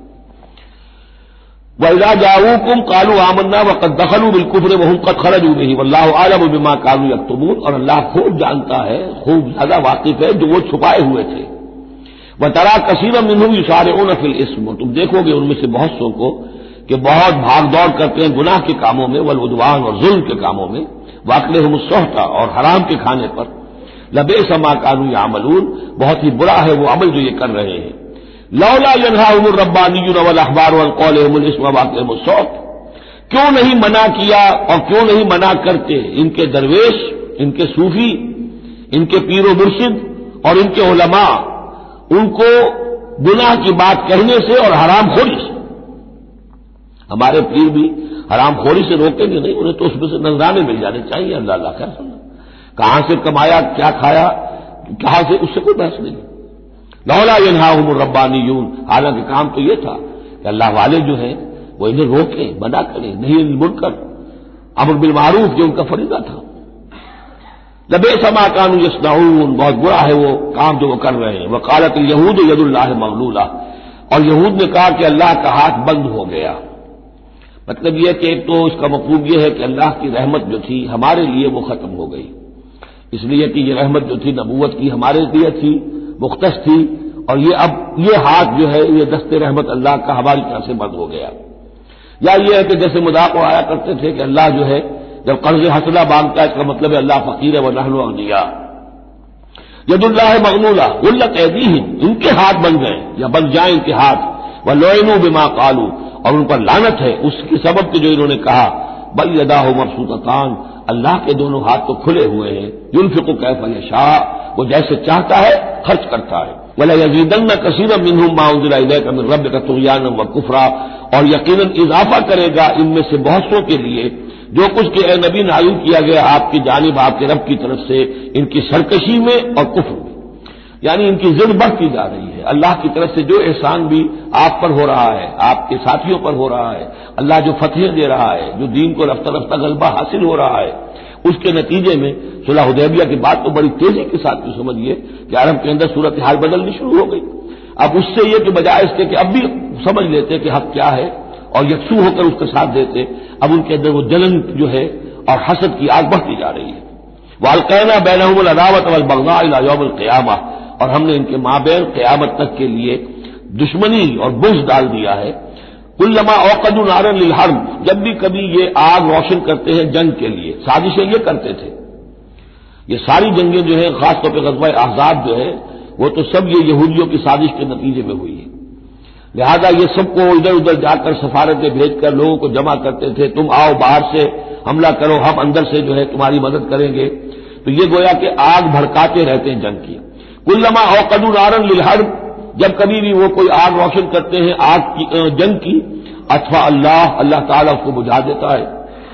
S1: وَإِذَا جَاءُوكُمْ قَالُوا آمَنَّا وَقَدْ دَخَلُوا بِالْكُفْرِ وَهُمْ قَدْ خَرَجُوا بِهِ وَاللَّهُ أَعْلَمُ بِمَا كَانُوا يَكْتُمُونَ، اور اللہ خوب جانتا ہے، خوب زیادہ واقف ہے جو وہ چھپائے ہوئے تھے. وَتَرَىٰ كَثِيرًا مِّنْهُمْ يُسَارِعُونَ فِي الْإِثْمِ، تم دیکھو گے ان میں سے بہت سو کو کہ بہت بھاگ دوڑ کرتے ہیں گناہ کے کاموں میں، والعدوان، اور ظلم کے کاموں میں، وَأَكْلِهِمُ السُّحْتَ، اور حرام کے کھانے پر. لَبِئْسَ مَا كَانُوا يَعْمَلُونَ، بہت ہی برا ہے وہ عمل جو یہ کر رہے ہیں. لولا ينهاهم الربانيون والاحبار عن قولهم الاسم واكلهم السحت، کیوں نہیں منع کیا اور کیوں نہیں منع کرتے ان کے درویش، ان کے صوفی، ان کے پیر و مرشد اور ان کے علماء ان کو گناہ کی بات کہنے سے اور حرام خوری سے. ہمارے پیر بھی حرام خوری سے روکیں گے نہیں، انہیں تو اس میں سے نذرانے مل جانے چاہیے. اللہ اللہ خیر سمجھا، کہاں سے کمایا، کیا کھایا، کہاں سے، اس سے کوئی بحث نہیں. لولا ينهاهم الربانيون، حالانکہ کام تو یہ تھا کہ اللہ والے جو ہیں وہ انہیں روکیں، منع کریں، نہیں المنکر، امر بالمعروف جو ان کا فریضہ تھا. لبئس ما كانوا يصنعون، بہت برا ہے وہ کام جو وہ کر رہے ہیں. وقالت اليهود يد الله مغلولہ، اور یہود نے کہا کہ اللہ کا ہاتھ بند ہو گیا. مطلب یہ کہ ایک تو اس کا مفہوم یہ ہے کہ اللہ کی رحمت جو تھی ہمارے لیے وہ ختم ہو گئی، اس لیے کہ یہ رحمت جو تھی نبوت کی ہمارے لیے تھی، مختص تھی، اور یہ اب یہ ہاتھ جو ہے یہ دست رحمت اللہ کا ہماری طرف سے بند ہو گیا. یا یہ ہے کہ جیسے مذاق آیا کرتے تھے کہ اللہ جو ہے جب قرض حسنہ مانگتا ہے اس کا مطلب ہے اللہ فقیر ہے ونحن اغنیاء. ید اللہ مغلولہ غلت ایدیہم، ان کے ہاتھ بن گئے یا بن جائیں ان کے ہاتھ. ولعنوا بما قالوا، اور ان پر لعنت ہے اس کی سبب کہ جو انہوں نے کہا. بل یداہ مبسوطتان، اللہ کے دونوں ہاتھ تو کھلے ہوئے ہیں. ينفق کیف یشاء، وہ جیسے چاہتا ہے خرچ کرتا ہے. وَلَيَزِيدَنَّ كَثِيرًا مِّنْهُم مَّا أُنزِلَ إِلَيْكَ مِن رَّبِّكَ طُغْيَانًا وَكُفْرًا، اور یقیناً اضافہ کرے گا ان میں سے بہت سو کے لیے جو کچھ کہ اے نبی نازل کیا گیا آپ کی جانب آپ کے رب کی طرف سے، ان کی سرکشی میں اور کفر میں. یعنی ان کی ضد بڑھتی جا رہی ہے. اللہ کی طرف سے جو احسان بھی آپ پر ہو رہا ہے، آپ کے ساتھیوں پر ہو رہا ہے، اللہ جو فتحیں دے رہا ہے، جو دین کو رفتہ رفتہ غلبہ حاصل ہو رہا ہے، اس کے نتیجے میں صلح حدیبیہ کی بات تو بڑی تیزی کے ساتھ بھی سمجھیے کہ عرب کے اندر صورتحال بدلنی شروع ہو گئی. اب اس سے یہ کہ بجائے اس کے کہ اب بھی سمجھ لیتے کہ حق کیا ہے اور یکسو ہو کر اس کے ساتھ دیتے، اب ان کے اندر وہ جلن جو ہے اور حسد کی آگ بڑھتی جا رہی ہے. وَأَلْقَيْنَا بَيْنَهُمُ الْعَدَاوَةَ وَالْبَغْضَاءَ إِلَىٰ يَوْمِ الْقِيَامَةِ، اور ہم نے ان کے مابین قیامت تک کے لیے دشمنی اور بغض ڈال دیا ہے. کلما اوقدوا نارا للحرب، جب بھی کبھی یہ آگ روشن کرتے ہیں جنگ کے لیے، سازشیں یہ کرتے تھے. یہ ساری جنگیں جو ہیں خاص طور پہ غزوہ احزاب جو ہے وہ تو سب یہ یہودیوں کی سازش کے نتیجے میں ہوئی ہے. لہذا یہ سب کو ادھر ادھر جا کر سفارتیں بھیج کر لوگوں کو جمع کرتے تھے، تم آؤ باہر سے حملہ کرو، ہم اندر سے جو ہے تمہاری مدد کریں گے. تو یہ گویا کہ آگ بھڑکاتے رہتے ہیں جنگ کی. کلما اوقدوا نارا للحرب، جب کبھی بھی وہ کوئی آگ روشن کرتے ہیں آگ کی جنگ کی، اطفا اللہ تعالیٰ اس کو بجھا دیتا ہے.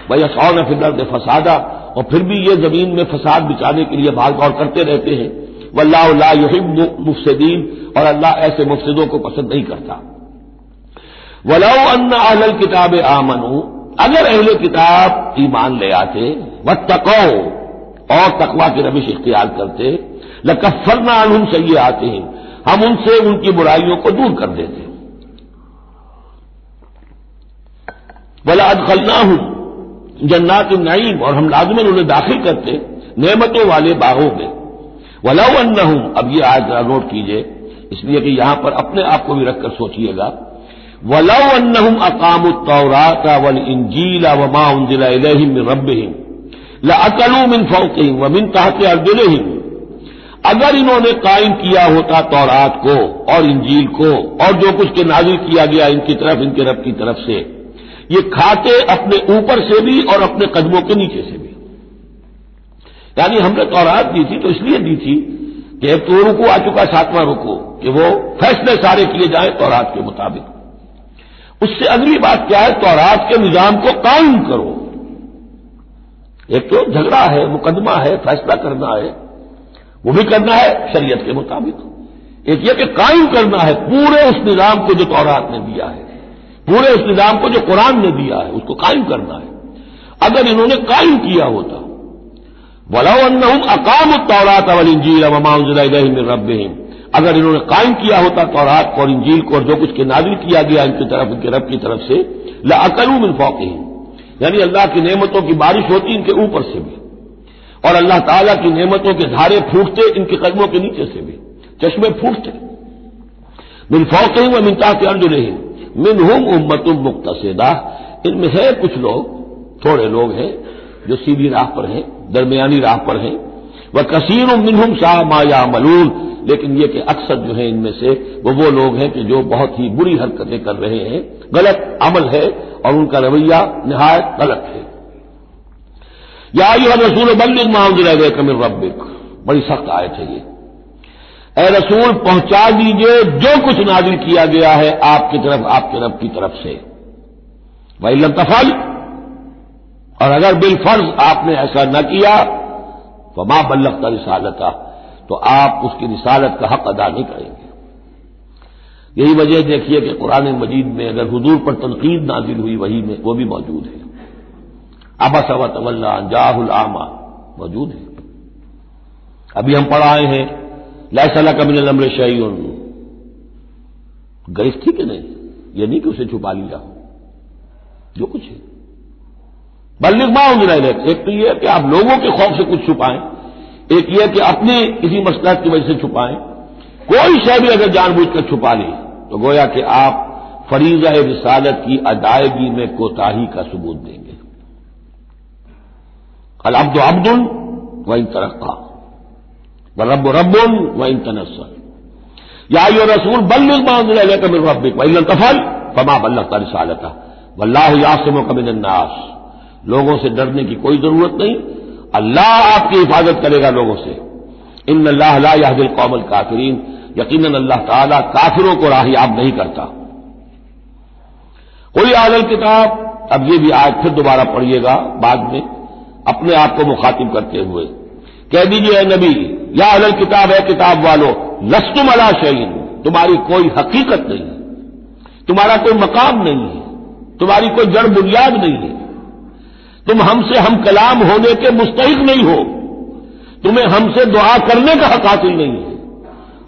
S1: وَيَسْعَوْنَ فِي الْأَرْضِ فَسَادًا، اور پھر بھی یہ زمین میں فساد بچانے کے لیے بھاگ دوڑ کرتے رہتے ہیں. وَاللَّهُ لَا يُحِبُّ مُفْسِدِينَ، اور اللہ ایسے مفسدوں کو پسند نہیں کرتا. وَلَوْ أَنَّ أَهْلَ الْكِتَابِ آمَنُوا، اگر اہل کتاب ایمان لے آتے، وَاتَّقَوْا، اور تقویٰ کی روش اختیار کرتے، لکفرنا عنہم سیئاتہم، ہم ان سے ان کی برائیوں کو دور کر دیتے، وَلَأَدْخَلْنَاهُمْ جنات النعیم، اور ہم لازماً انہیں داخل کرتے نعمتوں والے باغوں میں، وَلَوْ أَنَّهُمْ، اب یہ آیت ذرا نوٹ کیجئے اس لیے کہ یہاں پر اپنے آپ کو بھی رکھ کر سوچئے گا، وَلَوْ أَنَّهُمْ أَقَامُوا التَّوْرَاةَ وَالْإِنْجِيلَ وَمَا أُنزِلَ إِلَيْهِم مِّن رَّبِّهِمْ لَأَكَلُوا مِن فَوْقِهِمْ وَمِن تَحْتِ أَرْجُلِهِمْ، اگر انہوں نے قائم کیا ہوتا تورات کو اور انجیل کو اور جو کچھ کے نازل کیا گیا ان کی طرف، ان کے رب کی طرف سے، یہ کھاتے اپنے اوپر سے بھی اور اپنے قدموں کے نیچے سے بھی۔ یعنی ہم نے تورات دی تھی تو اس لیے دی تھی کہ ایک تو رکوع آ چکا 7واں رکوع کہ وہ فیصلے سارے کیے جائیں تورات کے مطابق، اس سے اگلی بات کیا ہے، تورات کے نظام کو قائم کرو۔ ایک تو جھگڑا ہے، مقدمہ ہے، فیصلہ کرنا ہے، وہ بھی کرنا ہے شریعت کے مطابق، ایک یہ کہ قائم کرنا ہے پورے اس نظام کو جو تورات نے دیا ہے، پورے اس نظام کو جو قرآن نے دیا ہے اس کو قائم کرنا ہے۔ اگر انہوں نے قائم کیا ہوتا، وَلَوْ أَنَّهُمْ أَقَامُوا التَّوْرَاةَ وَالْإِنْجِيلَ وَمَا أُنزِلَ إِلَيْهِم مِّن رَّبِّهِمْ، اگر انہوں نے قائم کیا ہوتا تورات کو اور انجیل کو اور جو کچھ کے نازل کیا گیا ان کی طرف، ان کے رب کی طرف سے، لَأَكَلُوا مِن فَوْقِهِمْ، یعنی اللہ کی نعمتوں کی بارش ہوتی ان کے اوپر سے بھی، اور اللہ تعالیٰ کی نعمتوں کے دھارے پھوٹتے ان کے قدموں کے نیچے سے بھی، چشمے پھوٹتے، من فوقہم ومن تحت ارجلہم، منہم امۃ مقتصدہ، ان میں ہے کچھ لوگ، تھوڑے لوگ ہیں جو سیدھی راہ پر ہیں، درمیانی راہ پر ہیں، وکثیر منہم ساء ما یعملون، لیکن یہ کہ اکثر جو ہیں ان میں سے وہ لوگ ہیں کہ جو بہت ہی بری حرکتیں کر رہے ہیں، غلط عمل ہے اور ان کا رویہ نہایت غلط ہے۔ یا ایھا الرسول بلغ ما انزل الیک من ربک، بڑی سخت آیت ہے یہ، اے رسول پہنچا دیجئے جو کچھ نازل کیا گیا ہے آپ کی طرف، آپ کے رب کی طرف سے، وَإِن لَّمْ تَفْعَلْ، اور اگر بالفرض آپ نے ایسا نہ کیا، فَمَا بَلَّغْتَ رِسَالَتَهُ، تو آپ اس کی رسالت کا حق ادا نہیں کریں گے۔ یہی وجہ دیکھیے کہ قرآن مجید میں اگر حضور پر تنقید نازل ہوئی وحی میں، وہ بھی موجود ہے، عبس وتولی ان جاءہ الاعمی موجود ہے۔ ابھی ہم پڑھ آئے ہیں لیس لک من الامر شیء، گرفت تھی کہ نہیں، یہ نہیں کہ اسے چھپا لیا ہو، جو کچھ ہے بلغ ما انزل الیک، ایک تو یہ کہ آپ لوگوں کے خوف سے کچھ چھپائیں، ایک یہ کہ اپنی کسی مصلحت کی وجہ سے چھپائیں، کوئی شے بھی اگر جان بوجھ کر چھپا لی تو گویا کہ آپ فریضہ رسالت کی ادائیگی میں کوتاہی کا ثبوت دیں گے۔ العبد عبد وان ترقى والرب رب وان تنزل، یا ایھا الرسول بلغ ما انزل الیک من ربک وان لم تفعل فما بلغت رسالتہ واللہ یعصمک من الناس، لوگوں سے ڈرنے کی کوئی ضرورت نہیں، اللہ آپ کی حفاظت کرے گا لوگوں سے۔ ان اللہ لا یہدی القوم الکافرین، یقیناً اللہ تعالیٰ کافروں کو راہیاب نہیں کرتا۔ قل یا اہل الکتاب، اب یہ بھی آیت پھر دوبارہ پڑھیے گا بعد میں اپنے آپ کو مخاطب کرتے ہوئے، کہہ دیجیے اے نبی، یا اہل الکتاب، ہے کتاب والو، لستم علی شیء، تمہاری کوئی حقیقت نہیں ہے، تمہارا کوئی مقام نہیں ہے، تمہاری کوئی جڑ بنیاد نہیں ہے، تم ہم سے ہم کلام ہونے کے مستحق نہیں ہو، تمہیں ہم سے دعا کرنے کا حق حاصل نہیں ہے،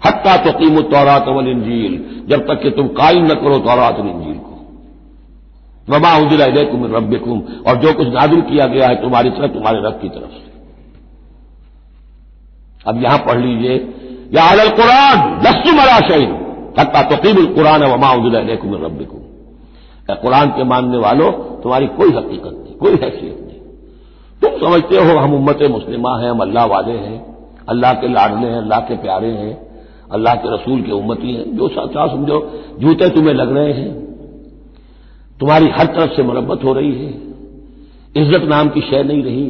S1: حتی تقیموا التوراۃ والانجیل، جب تک کہ تم قائم نہ کرو تورات اور انجیل کو، وما انزل الیکم من ربکم، اور جو کچھ نازل کیا گیا ہے تمہاری طرف، تمہارے رب کی طرف سے۔ اب یہاں پڑھ لیجئے، یا اہل القرآن لستم علی شیء حتی تقیموا القرآن وما انزل الیکم من ربکم، اے قرآن کے ماننے والو، تمہاری کوئی حقیقت نہیں، کوئی حیثیت نہیں، تم سمجھتے ہو ہم امت مسلمہ ہیں، ہم اللہ والے ہیں، اللہ کے لاڈلے ہیں، اللہ کے پیارے ہیں، اللہ کے رسول کے امتی ہیں، جو چاہو سمجھو، جوتے تمہیں لگ رہے ہیں، تمہاری ہر طرف سے مرمت ہو رہی ہے، عزت نام کی شے نہیں رہی،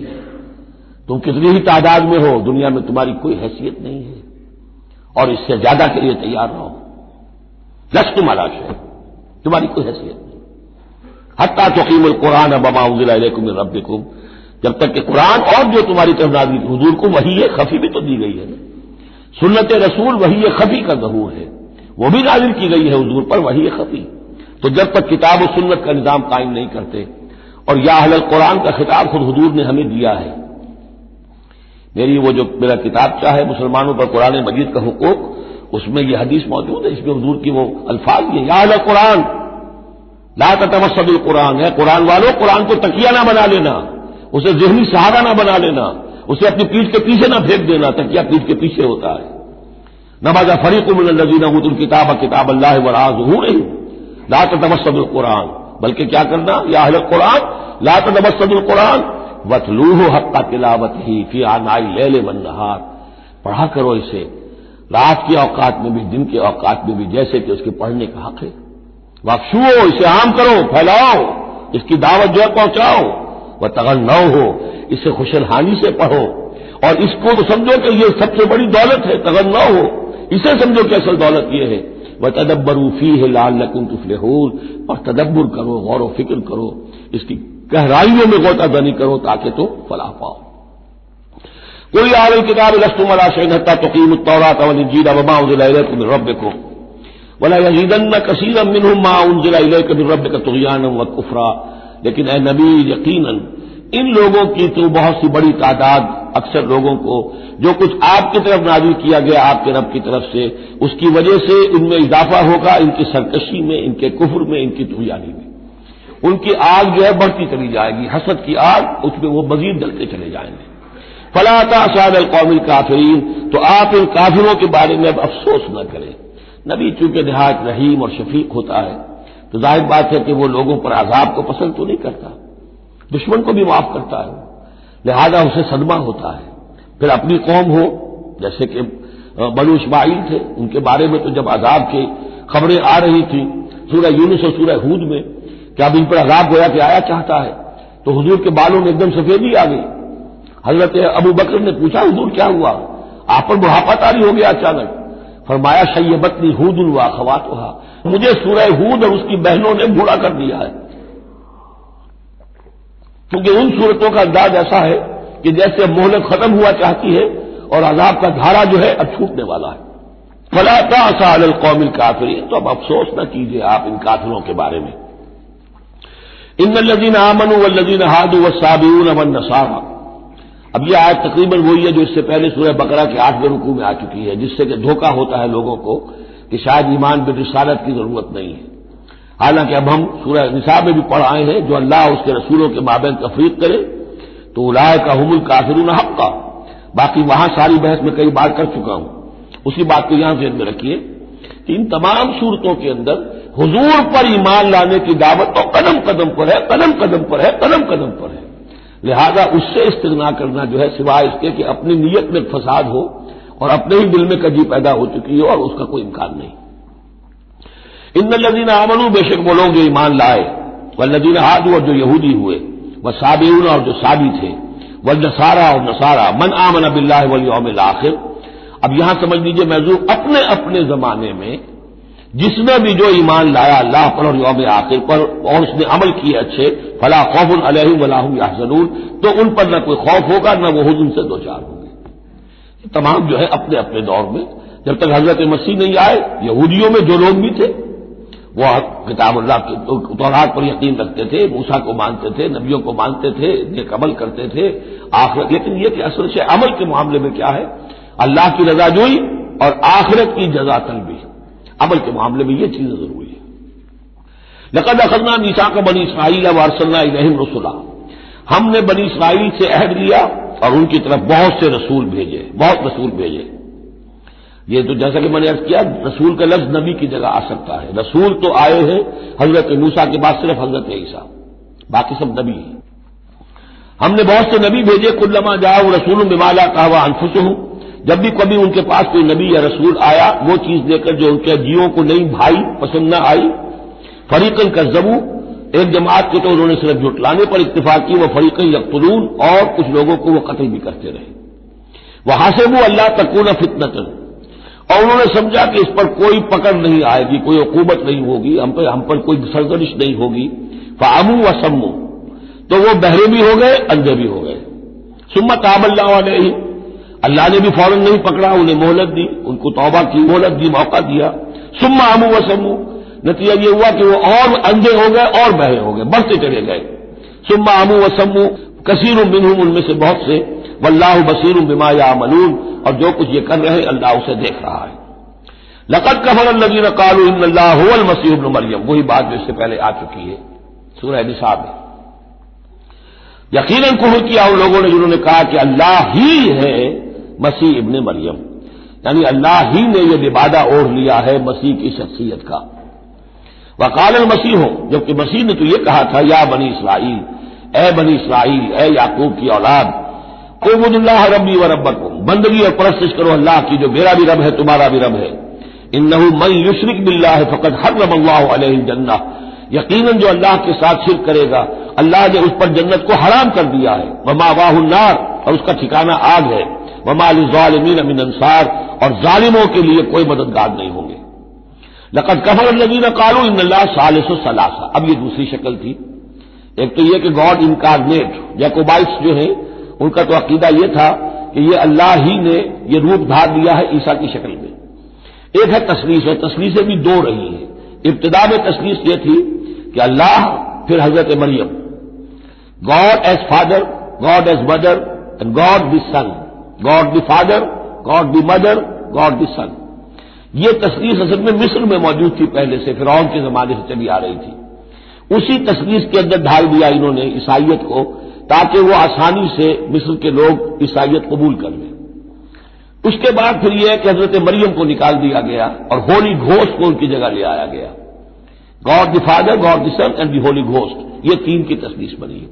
S1: تم کتنی ہی تعداد میں ہو، دنیا میں تمہاری کوئی حیثیت نہیں ہے، اور اس سے زیادہ کے لیے تیار رہو، لستم علی شیء، تمہاری کوئی حیثیت نہیں، حتی تقیموا القرآن وما انزل الیکم من ربکم، جب تک کہ قرآن اور جو تمہاری طرف نازل، حضور کو وحی خفی بھی تو دی گئی ہے، سنت رسول وحی خفی کا ظہور ہے، وہ بھی نازل کی گئی ہے حضور پر وحی خفی، تو جب تک کتاب و سنت کا نظام قائم نہیں کرتے، اور یا اہل القرآن کا خطاب خود حضور نے ہمیں دیا ہے، میری وہ جو میرا کتابچہ ہے مسلمانوں پر قرآن مجید کا حقوق، اس میں یہ حدیث موجود ہے، اس میں حضور کی وہ الفاظ یہ یا اہل قرآن لا تتمسدوا القرآن ہے، قرآن والوں قرآن کو تکیہ نہ بنا لینا، اسے ذہنی سہارا نہ بنا لینا، اسے اپنی پیٹھ کے پیچھے نہ پھینک دینا، تکیہ پیٹھ کے پیچھے ہوتا ہے۔ نبذ فریق من الذین اوتوا الکتاب کتاب اللہ وراء ظہورہم لا تتمسدوا القرآن، بلکہ کیا کرنا یا اہل القرآن لا تتمسدوا القرآن واتلوہ حق تلاوتہ فی آناء اللیل والنہار، پڑھا کرو اسے رات کے اوقات میں بھی دن کے اوقات میں بھی جیسے کہ اس کے پڑھنے کا حق ہے۔ وافشو، اسے عام کرو، پھیلاؤ، اس کی دعوت جو ہے پہنچاؤ، وتغنوا ہو، اسے خوشحالی سے پڑھو، اور اس کو تو سمجھو کہ یہ سب سے بڑی دولت ہے، تغنوا ہو، اسے سمجھو کہ اصل دولت یہ ہے۔ وتدبروا فیہ لعلکم تفلحون، اور تدبر کرو، غور و فکر کرو، اس کی گہرائیوں میں غوطہ زنی کرو تاکہ تو فلاح پاؤ۔ قل یا اہل الکتاب لستم علی شیء حتی تقیموا التوراۃ والانجیل وما انزل الیکم من ربکم ولا یزیدن کثیرا منهم ما انزل الیک من ربک طغیانا وکفرا، لیکن اے نبی یقیناً ان لوگوں کی تو بہت سی بڑی تعداد، اکثر لوگوں کو جو کچھ آپ کی طرف نازل کیا گیا آپ کے رب کی طرف سے، اس کی وجہ سے ان میں اضافہ ہوگا، ان کی سرکشی میں، ان کے کفر میں، ان کی طغیانی میں، ان کی آگ جو ہے بڑھتی چلی جائے گی، حسد کی آگ، اس میں وہ مزید جلتے چلے جائیں گے۔ فلا تأس علی القوم الکافرین، تو آپ ان کافروں کے بارے میں اب افسوس نہ کریں۔ نبی چونکہ نہایت رحیم اور شفیق ہوتا ہے تو ظاہر بات ہے کہ وہ لوگوں پر عذاب کو پسند تو نہیں کرتا، دشمن کو بھی معاف کرتا ہے، لہذا اسے صدمہ ہوتا ہے۔ پھر اپنی قوم ہو، جیسے کہ بنو اسماعیل تھے، ان کے بارے میں تو جب عذاب کی خبریں آ رہی تھیں سورہ یونس اور سورہ ہود میں کہ اب ان پر عذاب گویا کہ آیا چاہتا ہے، تو حضور کے بالوں میں ایک دم سفیدی آ گئی۔ حضرت ابو بکر نے پوچھا حضور کیا ہوا، آپ پر بڑھاپا طاری ہو گیا اچانک؟ فرمایا شیبتنی ہود واخواتھا، مجھے سورہ ہود اور اس کی بہنوں نے بوڑھا کر دیا ہے، کیونکہ ان صورتوں کا انداز ایسا ہے کہ جیسے مہلت ختم ہوا چاہتی ہے اور عذاب کا دھارا جو ہے اب چھوٹنے والا ہے۔ فلا تأس علی القوم الکافرین، تو اب افسوس نہ کیجیے آپ ان کافروں کے بارے میں۔ ان الذین آمنوا والذین ہادوا والصابئون والنصارى، اب یہ آیت تقریباً وہی ہے جو اس سے پہلے سورہ بقرہ کے 8ویں رکوع میں آ چکی ہے، جس سے کہ دھوکہ ہوتا ہے لوگوں کو کہ شاید ایمان بالرسالت کی ضرورت نہیں ہے، حالانکہ اب ہم سورہ نساء میں بھی پڑھ آئے ہیں جو اللہ اور اس کے رسولوں کے مابین تفریق کرے تو اولئک هم الکافرون حقا۔ باقی وہاں ساری بحث میں کئی بار کر چکا ہوں، اسی بات کو یہاں ذہن میں رکھیے کہ ان تمام صورتوں کے اندر حضور پر ایمان لانے کی دعوت تو قدم قدم پر ہے، قدم قدم پر ہے، قدم قدم پر ہے، لہذا اس سے استغنا کرنا جو ہے سوائے اس کے کہ اپنی نیت میں فساد ہو اور اپنے ہی دل میں کجی پیدا ہو چکی ہو، اور اس کا کوئی امکان نہیں۔ ان الذین آمنوا، بے شک وہ لوگ جو ایمان لائے، والذین ہادوا، اور جو یہودی ہوئے، والصابئون، اور جو صابی تھے، والنصارى، اور نصارى، من آمن باللہ والیوم الآخر۔ اب یہاں سمجھ لیجئے موضوع اپنے اپنے زمانے میں جس نے بھی جو ایمان لایا اللہ پر اور یوم آخر پر اور اس نے عمل کیے اچھے، فلا خوف علیہم ولا هم یحزنون، تو ان پر نہ کوئی خوف ہوگا نہ وہ حزن سے دوچار ہوں گے۔ یہ تمام جو ہے اپنے اپنے دور میں، جب تک حضرت مسیح نہیں آئے، یہودیوں میں جو لوگ بھی تھے وہ کتاب اللہ کے تورات پر یقین رکھتے تھے، موسیٰ کو مانتے تھے، نبیوں کو مانتے تھے، نیک عمل کرتے تھے آخرت، لیکن یہ کہ اصل سے عمل کے معاملے میں کیا ہے، اللہ کی رضا جوئی اور آخرت کی جزا طلبی، عمل کے معاملے میں یہ چیزیں ضروری ہے۔ لقد اخذنا میثاق بنی اسرائیل وارسلنا الیہم رسلا، ہم نے بنی اسرائیل سے عہد لیا اور ان کی طرف بہت سے رسول بھیجے، بہت رسول بھیجے۔ یہ تو جیسا کہ میں نے عرض کیا رسول کا لفظ نبی کی جگہ آ سکتا ہے، رسول تو آئے ہیں حضرت موسیٰ کے بعد صرف حضرت عیسیٰ، باقی سب نبی ہیں۔ ہم نے بہت سے نبی بھیجے، کلما جاء رسول بما لا تهوى انفسهم، جب بھی کبھی ان کے پاس کوئی نبی یا رسول آیا وہ چیز دے کر جو ان کے جیوں کو نہیں بھائی، پسند نہ آئی، فریقاً کذبوا، ایک جماعت کو تو انہوں نے صرف جھٹلانے پر اتفاق کی، وہ فریقاً یقتلون، اور کچھ لوگوں کو وہ قتل بھی کرتے رہے۔ وحسبوا الا تكون فتنة، اور انہوں نے سمجھا کہ اس پر کوئی پکڑ نہیں آئے گی، کوئی عقوبت نہیں ہوگی، ہم پر کوئی سرزنش نہیں ہوگی، فعموا وصموا، تو وہ بہرے بھی ہو گئے، اندھے بھی ہو گئے۔ ثم تاب اللہ علیہم، اللہ نے بھی فوراً نہیں پکڑا، انہیں مہلت دی، ان کو توبہ کی مہلت دی، موقع دیا۔ ثم عموا وصموا، نتیجہ یہ ہوا کہ وہ اور اندھے ہو گئے اور بہرے ہو گئے، بڑھتے چلے گئے۔ ثم عموا وصموا کثیر منہم، ان میں سے بہت سے، واللہ بصیر بما یعملون، اور جو کچھ یہ کر رہے ہیں اللہ اسے دیکھ رہا ہے۔ لقد کفر الذین قالوا ان اللہ هو المسیح ابن مریم، وہی بات جو اس سے پہلے آ چکی ہے سورہ نساء میں۔ یقیناً کفر کیا ان لوگوں نے جنہوں نے کہا کہ اللہ ہی ہے مسیح ابن مریم، یعنی اللہ ہی نے یہ لبادہ اوڑھ لیا ہے مسیح کی شخصیت کا۔ وقال المسیح، جبکہ مسیح نے تو یہ کہا تھا یا بنی اسرائیل، اے بنی اسرائیل، اے یعقوب کی اولاد، اعبدوا اللہ ربی و ربکم، بندگی اور پرستش کرو اللہ کی جو میرا بھی رب ہے تمہارا بھی رب ہے۔ انہ من یشرک باللہ فقد حرم اللہ علیہ الجنہ، یقیناً جو اللہ کے ساتھ شرک کرے گا اللہ نے اس پر جنت کو حرام کر دیا ہے، ومأواہ النار، اور اس کا ٹھکانہ آگ ہے، وما للظالمین من انصار، اور ظالموں کے لیے کوئی مددگار نہیں ہوں گے۔ لقد کفر الذین قالوا ان اللہ ثالث ثلاثہ، اب یہ دوسری شکل تھی۔ ایک تو یہ کہ گاڈ انکارنیٹ، جیکوبائٹس جو ہیں ان کا تو عقیدہ یہ تھا کہ یہ اللہ ہی نے یہ روپ دھار لیا ہے عیسیٰ کی شکل میں۔ ایک ہے تثلیث، اور تثلیثیں بھی دو رہی ہیں۔ ابتدا میں تثلیث یہ تھی کہ اللہ پھر حضرت Maryam, God is father, God is mother and God the son, God the father, God the mother, God the son. یہ تثلیث اصل میں مصر میں موجود تھی پہلے سے، فرعون کے زمانے سے چلی آ رہی تھی۔ اسی تثلیث کے اندر ڈھال دیا انہوں نے عیسائیت کو، تاکہ وہ آسانی سے مصر کے لوگ عیسائیت قبول کر لیں۔ اس کے بعد پھر یہ ہے کہ حضرت مریم کو نکال دیا گیا اور ہولی گھوسٹ کو ان کی جگہ لے آیا گیا۔ God the father, God the son and the holy ghost, یہ تین کی تثلیث بنی ہے۔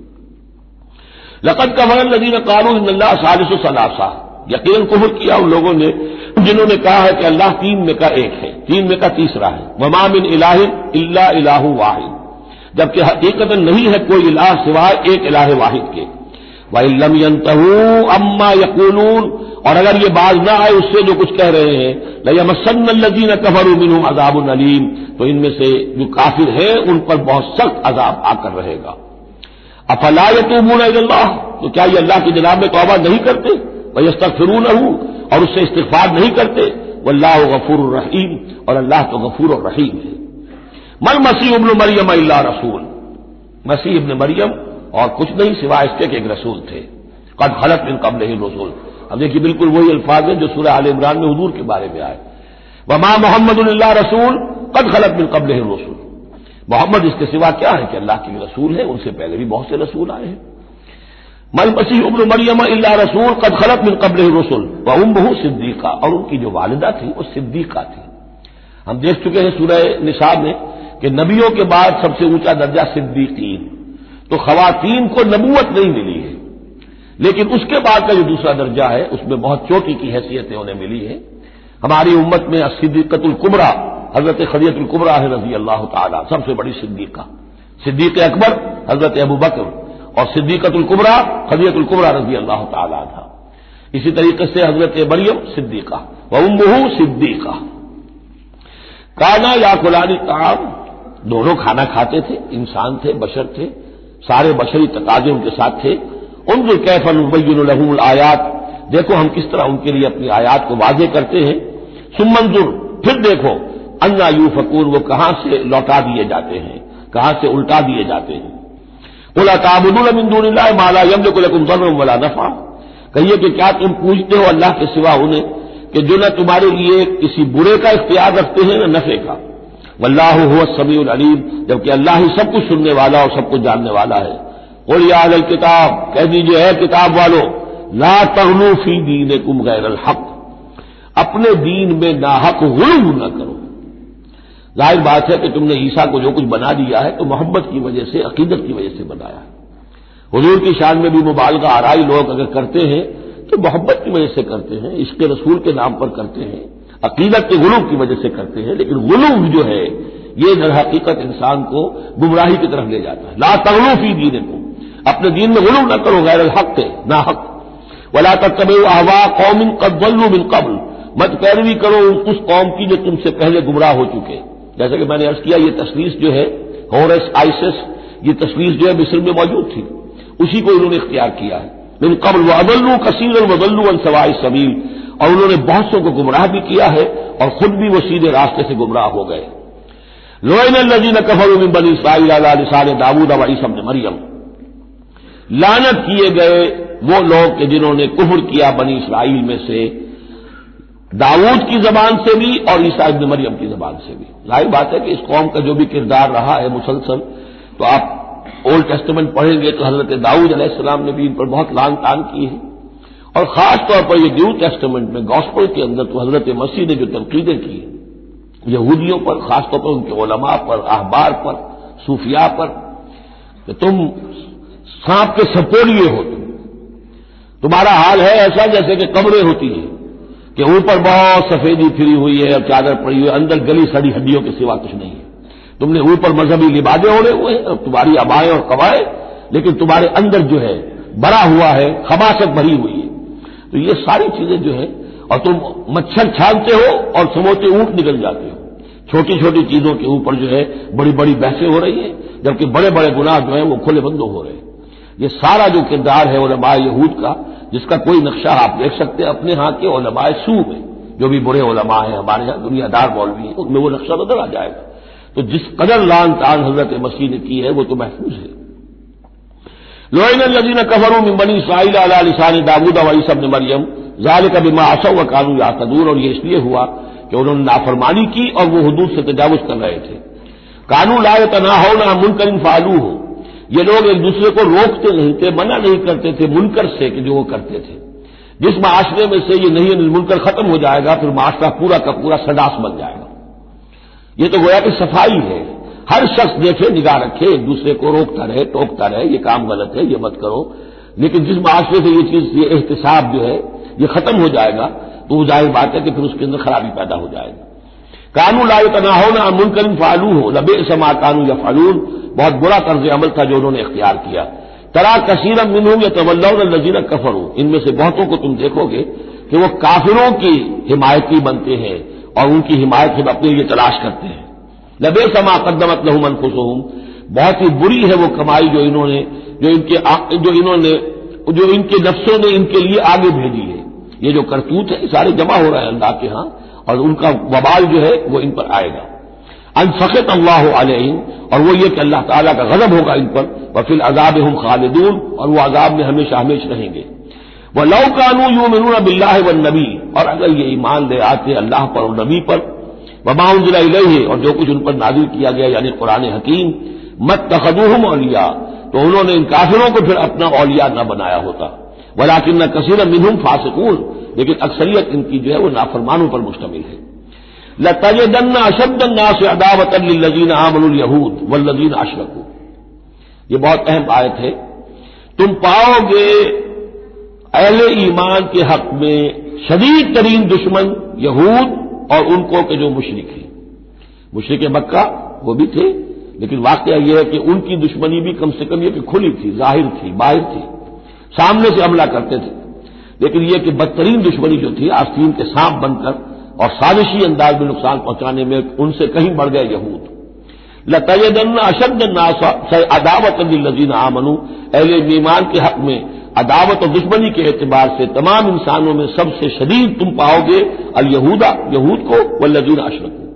S1: لقد کفر الذین قالوا ان اللہ ثالث ثلاثہ، یقیناً کفر کیا ان لوگوں نے جنہوں نے کہا ہے کہ اللہ تین میں کا ایک ہے، تین میں کا تیسرا ہے۔ وما من الہ الا الہ واحد، جبکہ حقیقت نہیں ہے کوئی الہ سوائے ایک الہ واحد کے۔ وَإِن لَّمْ يَنْتَهُوا عَمَّا يَقُولُونَ، اور اگر یہ باز نہ آئے اس سے جو کچھ کہہ رہے ہیں، لَيَمَسَّنَّ الَّذِينَ كَفَرُوا مِنْهُمْ عَذَابٌ أَلِيمٌ، تو ان میں سے جو کافر ہیں ان پر بہت سخت عذاب آ کر رہے گا۔ أَفَلَا يَتُوبُونَ إِلَى اللَّهِ، تو کیا یہ اللہ کی جناب میں توبہ نہیں کرتے؟ وَيَسْتَغْفِرُونَهُ، اور اس سے استغفار نہیں کرتے؟ وَاللَّهُ غَفُورٌ رَحِيمٌ، اور اللہ تو غفور اور رحیم ہے۔ مَا الْمَسِيحُ ابْنُ مَرْيَمَ إِلَّا رَسُولٌ، مسیح ابن مریم اور کچھ نہیں سوائے اس کے کہ ایک رسول تھے۔ قد خلت من قبلہ الرسل، اب دیکھیے بالکل وہی الفاظ ہیں جو سورہ آل عمران میں حضور کے بارے میں آئے، وما محمد الا رسول قد خلت من قبلہ الرسل، محمد اس کے سوا کیا ہے کہ اللہ کے رسول ہے، ان سے پہلے بھی بہت سے رسول آئے ہیں۔ ما المسیح ابن مریم الا رسول قد خلت من قبلہ الرسل وامہ صدیقہ، اور ان کی جو والدہ تھی وہ صدیقہ تھی۔ ہم دیکھ چکے ہیں سورہ نساء میں کہ نبیوں کے بعد سب سے اونچا درجہ صدیقین، تو خواتین کو نبوت نہیں ملی ہے، لیکن اس کے بعد کا جو دوسرا درجہ ہے اس میں بہت چوٹی کی حیثیتیں انہیں ملی ہے۔ ہماری امت میں صدیقۃ الکبریٰ حضرت خدیجہ الکبریٰ ہے رضی اللہ تعالی، سب سے بڑی صدیقہ، صدیق اکبر حضرت ابوبکر، اور صدیقۃ الکبریٰ خدیجہ الکبریٰ رضی اللہ تعالی عنہا۔ اسی طریقے سے حضرت مریم صدیقہ وامہ صدیقہ۔ کانا یاکلان الطعام، دونوں کھانا کھاتے تھے، انسان تھے، بشر تھے، سارے بشری تقاضے ان کے ساتھ تھے۔ انظر کیف نبین لهم الآیات، دیکھو ہم کس طرح ان کے لیے اپنی آیات کو واضح کرتے ہیں۔ ثم انظر، پھر دیکھو، انا یوفکون، وہ کہاں سے لوٹا دیے جاتے ہیں، کہاں سے الٹا دیے جاتے ہیں۔ قل اتعبدون من دون اللہ ما لا یملک لکم ضرا ولا نفعا، کہیے کہ کیا تم پوجتے ہو اللہ کے سوا انہیں کہ جو نہ تمہارے لیے کسی برے کا اختیار رکھتے ہیں نہ نفع کا۔ واللہ هو السمیع العلیم، جبکہ اللہ ہی سب کچھ سننے والا اور سب کچھ جاننے والا ہے۔ قل یا اہل الکتاب، کہہ دیجئے اے کتاب والو، لا تغلوا فی دینکم غیر الحق، اپنے دین میں ناحق غلو نہ کرو۔ ظاہر بات ہے کہ تم نے عیسیٰ کو جو کچھ بنا دیا ہے تو محبت کی وجہ سے، عقیدت کی وجہ سے بنایا ہے۔ حضور کی شان میں بھی مبالغہ آرائی لوگ اگر کرتے ہیں تو محبت کی وجہ سے کرتے ہیں، عشق رسول کے نام پر کرتے ہیں، عقیدت کے غلو کی وجہ سے کرتے ہیں، لیکن غلو جو ہے یہ در حقیقت انسان کو گمراہی کی طرف لے جاتا ہے۔ لا تغلوا فی دینکم، اپنے دین میں غلو نہ کرو غیر الحق ہے، ناحق۔ ولا تتبعوا اهواء قوم قد ضلوا من قبل، مت پیروی کرو اس قوم کی جو تم سے پہلے گمراہ ہو چکے۔ جیسا کہ میں نے عرض کیا یہ تثلیث جو ہے ہورس آئسس، یہ تثلیث جو ہے مصر میں موجود تھی، اسی کو انہوں نے اختیار کیا ہے۔ من قبل واضلوا كثيرا وضلوا عن سواء السبيل، اور انہوں نے بہت سو کو گمراہ بھی کیا ہے اور خود بھی وہ سیدھے راستے سے گمراہ ہو گئے۔ لعن الذين كفروا من بني اسرائيل على لسان داود وعيسى ابن مريم، لعنت کیے گئے وہ لوگ کہ جنہوں نے کفر کیا بنی اسرائیل میں سے داؤد کی زبان سے بھی اور عیسیٰ ابن مریم کی زبان سے بھی۔ ظاہر بات ہے کہ اس قوم کا جو بھی کردار رہا ہے مسلسل، تو آپ اولڈ ٹیسٹمنٹ پڑھیں گے تو حضرت داؤد علیہ السلام نے بھی ان پر بہت لعن طعن کی ہے، اور خاص طور پر یہ نیو ٹیسٹمنٹ میں گاسپل کے اندر تو حضرت مسیح نے جو تنقیدیں کی ہیں یہودیوں پر، خاص طور پر ان کے علماء پر، احبار پر، صوفیاء پر، کہ تم سانپ کے سپولیے ہو، تمہارا حال ہے ایسا جیسے کہ قبریں ہوتی ہیں کہ اوپر بہت سفیدی پھری ہوئی ہے اور چادر پڑی ہوئی ہے، اندر گلی سڑی ہڈیوں کے سوا کچھ نہیں ہے۔ تم نے اوپر مذہبی لبادے اوڑے ہوئے ہیں اور تمہاری ابائیں اور قوائیں، لیکن تمہارے اندر جو ہے بھرا ہوا ہے، خباثت بھری ہوئی ہے۔ تو یہ ساری چیزیں جو ہے، اور تم مچھر چھانتے ہو اور سموتے اونٹ نکل جاتے ہو، چھوٹی چھوٹی چیزوں کے اوپر جو ہے بڑی بڑی بحثیں ہو رہی ہیں، جبکہ بڑے بڑے گناہ جو ہیں وہ کھلے بندوں ہو رہے ہیں۔ یہ سارا جو کردار ہے علماء یہود کا، جس کا کوئی نقشہ آپ دیکھ سکتے ہیں اپنے ہاں کے علماء سو میں، جو بھی برے علماء ہیں ہمارے یہاں دنیا دار مولوی ہیں، ان میں وہ نقشہ نظر آ جائے گا۔ تو جس قدر لعن طعن حضرت مسیح نے کی ہے وہ تو محفوظ ہے۔ لعن الذین کفروا من بنی اسرائیل علی لسان داؤد و عیسی ابن مریم ذلک بما عصوا وکانوا یعتدون، اور یہ اس لیے ہوا کہ انہوں نے نافرمانی کی اور وہ حدود سے تجاوز کر رہے تھے۔ کانوا لا یتناہون عن منکر فعلوہ، یہ لوگ ایک دوسرے کو روکتے نہیں تھے، منع نہیں کرتے تھے منکر سے کہ جو وہ کرتے تھے۔ جس معاشرے میں سے یہ نہیں منکر ختم ہو جائے گا پھر معاشرہ پورا کا پورا سڈاس بن جائے گا۔ یہ تو گویا کہ صفائی ہے، ہر شخص دیکھے نگاہ رکھے، ایک دوسرے کو روکتا رہے ٹوکتا رہے، یہ کام غلط ہے، یہ مت کرو۔ لیکن جس معاشرے سے یہ چیز، یہ احتساب جو ہے یہ ختم ہو جائے گا تو وہ ظاہر بات ہے کہ پھر اس کے اندر خرابی پیدا ہو جائے گی۔ کانوا لا یتناہون عن منکر فعلوہ لبئس ما کانوا یفعلون، بہت برا طرز عمل تھا جو انہوں نے اختیار کیا۔ ترا کثیرا منہم یتولون الذین کفروا، ان میں سے بہتوں کو تم دیکھو گے کہ وہ کافروں کی حمایتی بنتے ہیں اور ان کی حمایت سے اپنے لیے تلاش کرتے ہیں۔ لبئس ما قدمت لهم انفسهم، بہت ہی بری ہے وہ کمائی جو ان کے نفسوں نے ان کے لیے آگے بھیجی ہے۔ یہ جو کرتوت ہے سارے جمع ہو رہے ہیں اللہ کے ہاں، اور ان کا وبال جو ہے وہ ان پر آئے گا۔ ان سخط اللہ علیہم، اور وہ یہ کہ اللہ تعالیٰ کا غضب ہوگا ان پر، وفی العذاب ہم خالدون، اور وہ عذاب میں ہمیشہ ہمیشہ رہیں گے۔ وَلَوْ كَانُوا يُؤْمِنُونَ بِاللَّهِ وَالنَّبِيِّ، اور اگر یہ ایمان لے آتے اللہ پر اور نبی پر، وَمَا أُنزِلَ إِلَيْهِ، اور جو کچھ ان پر نازل کیا گیا یعنی قرآن حکیم، مَتَّخَذُوهُمْ أَوْلِيَاءَ، تو انہوں نے ان کافروں کو پھر اپنا اولیاء نہ بنایا ہوتا۔ وَلَٰكِنَّ كَثِيرًا مِّنْهُمْ فَاسِقُونَ، لیکن اکثریت ان کی جو ہے وہ نافرمانوں پر مشتمل ہے۔ لَتَجِدَنَّ أَشَدَّ النَّاسِ عَدَاوَةً لِّلَّذِينَ آمَنُوا الْيَهُودَ وَالَّذِينَ أَشْرَكُوا، یہ بہت اہم آیت ہے۔ تم پاؤ گے اہل ایمان کے حق میں شدید ترین دشمن یہود اور ان کو کہ جو مشرک ہیں۔ مشرک مکہ وہ بھی تھے، لیکن واقعہ یہ ہے کہ ان کی دشمنی بھی کم سے کم یہ کہ کھلی تھی، ظاہر تھی، باہر تھی، سامنے سے حملہ کرتے تھے، لیکن یہ کہ بدترین دشمنی جو تھی آستین کے سانپ بن کر اور سازشی انداز میں نقصان پہنچانے میں ان سے کہیں بڑھ گئے یہود۔ لَتَجِدَنَّ أَشَدَّ النَّاسِ عَدَاوَةً لِّلَّذِينَ آمَنُوا، اہل ایمان کے حق میں عداوت اور دشمنی کے اعتبار سے تمام انسانوں میں سب سے شدید تم پاؤ گے الیہود، یہود کو، والذین اشرکوا۔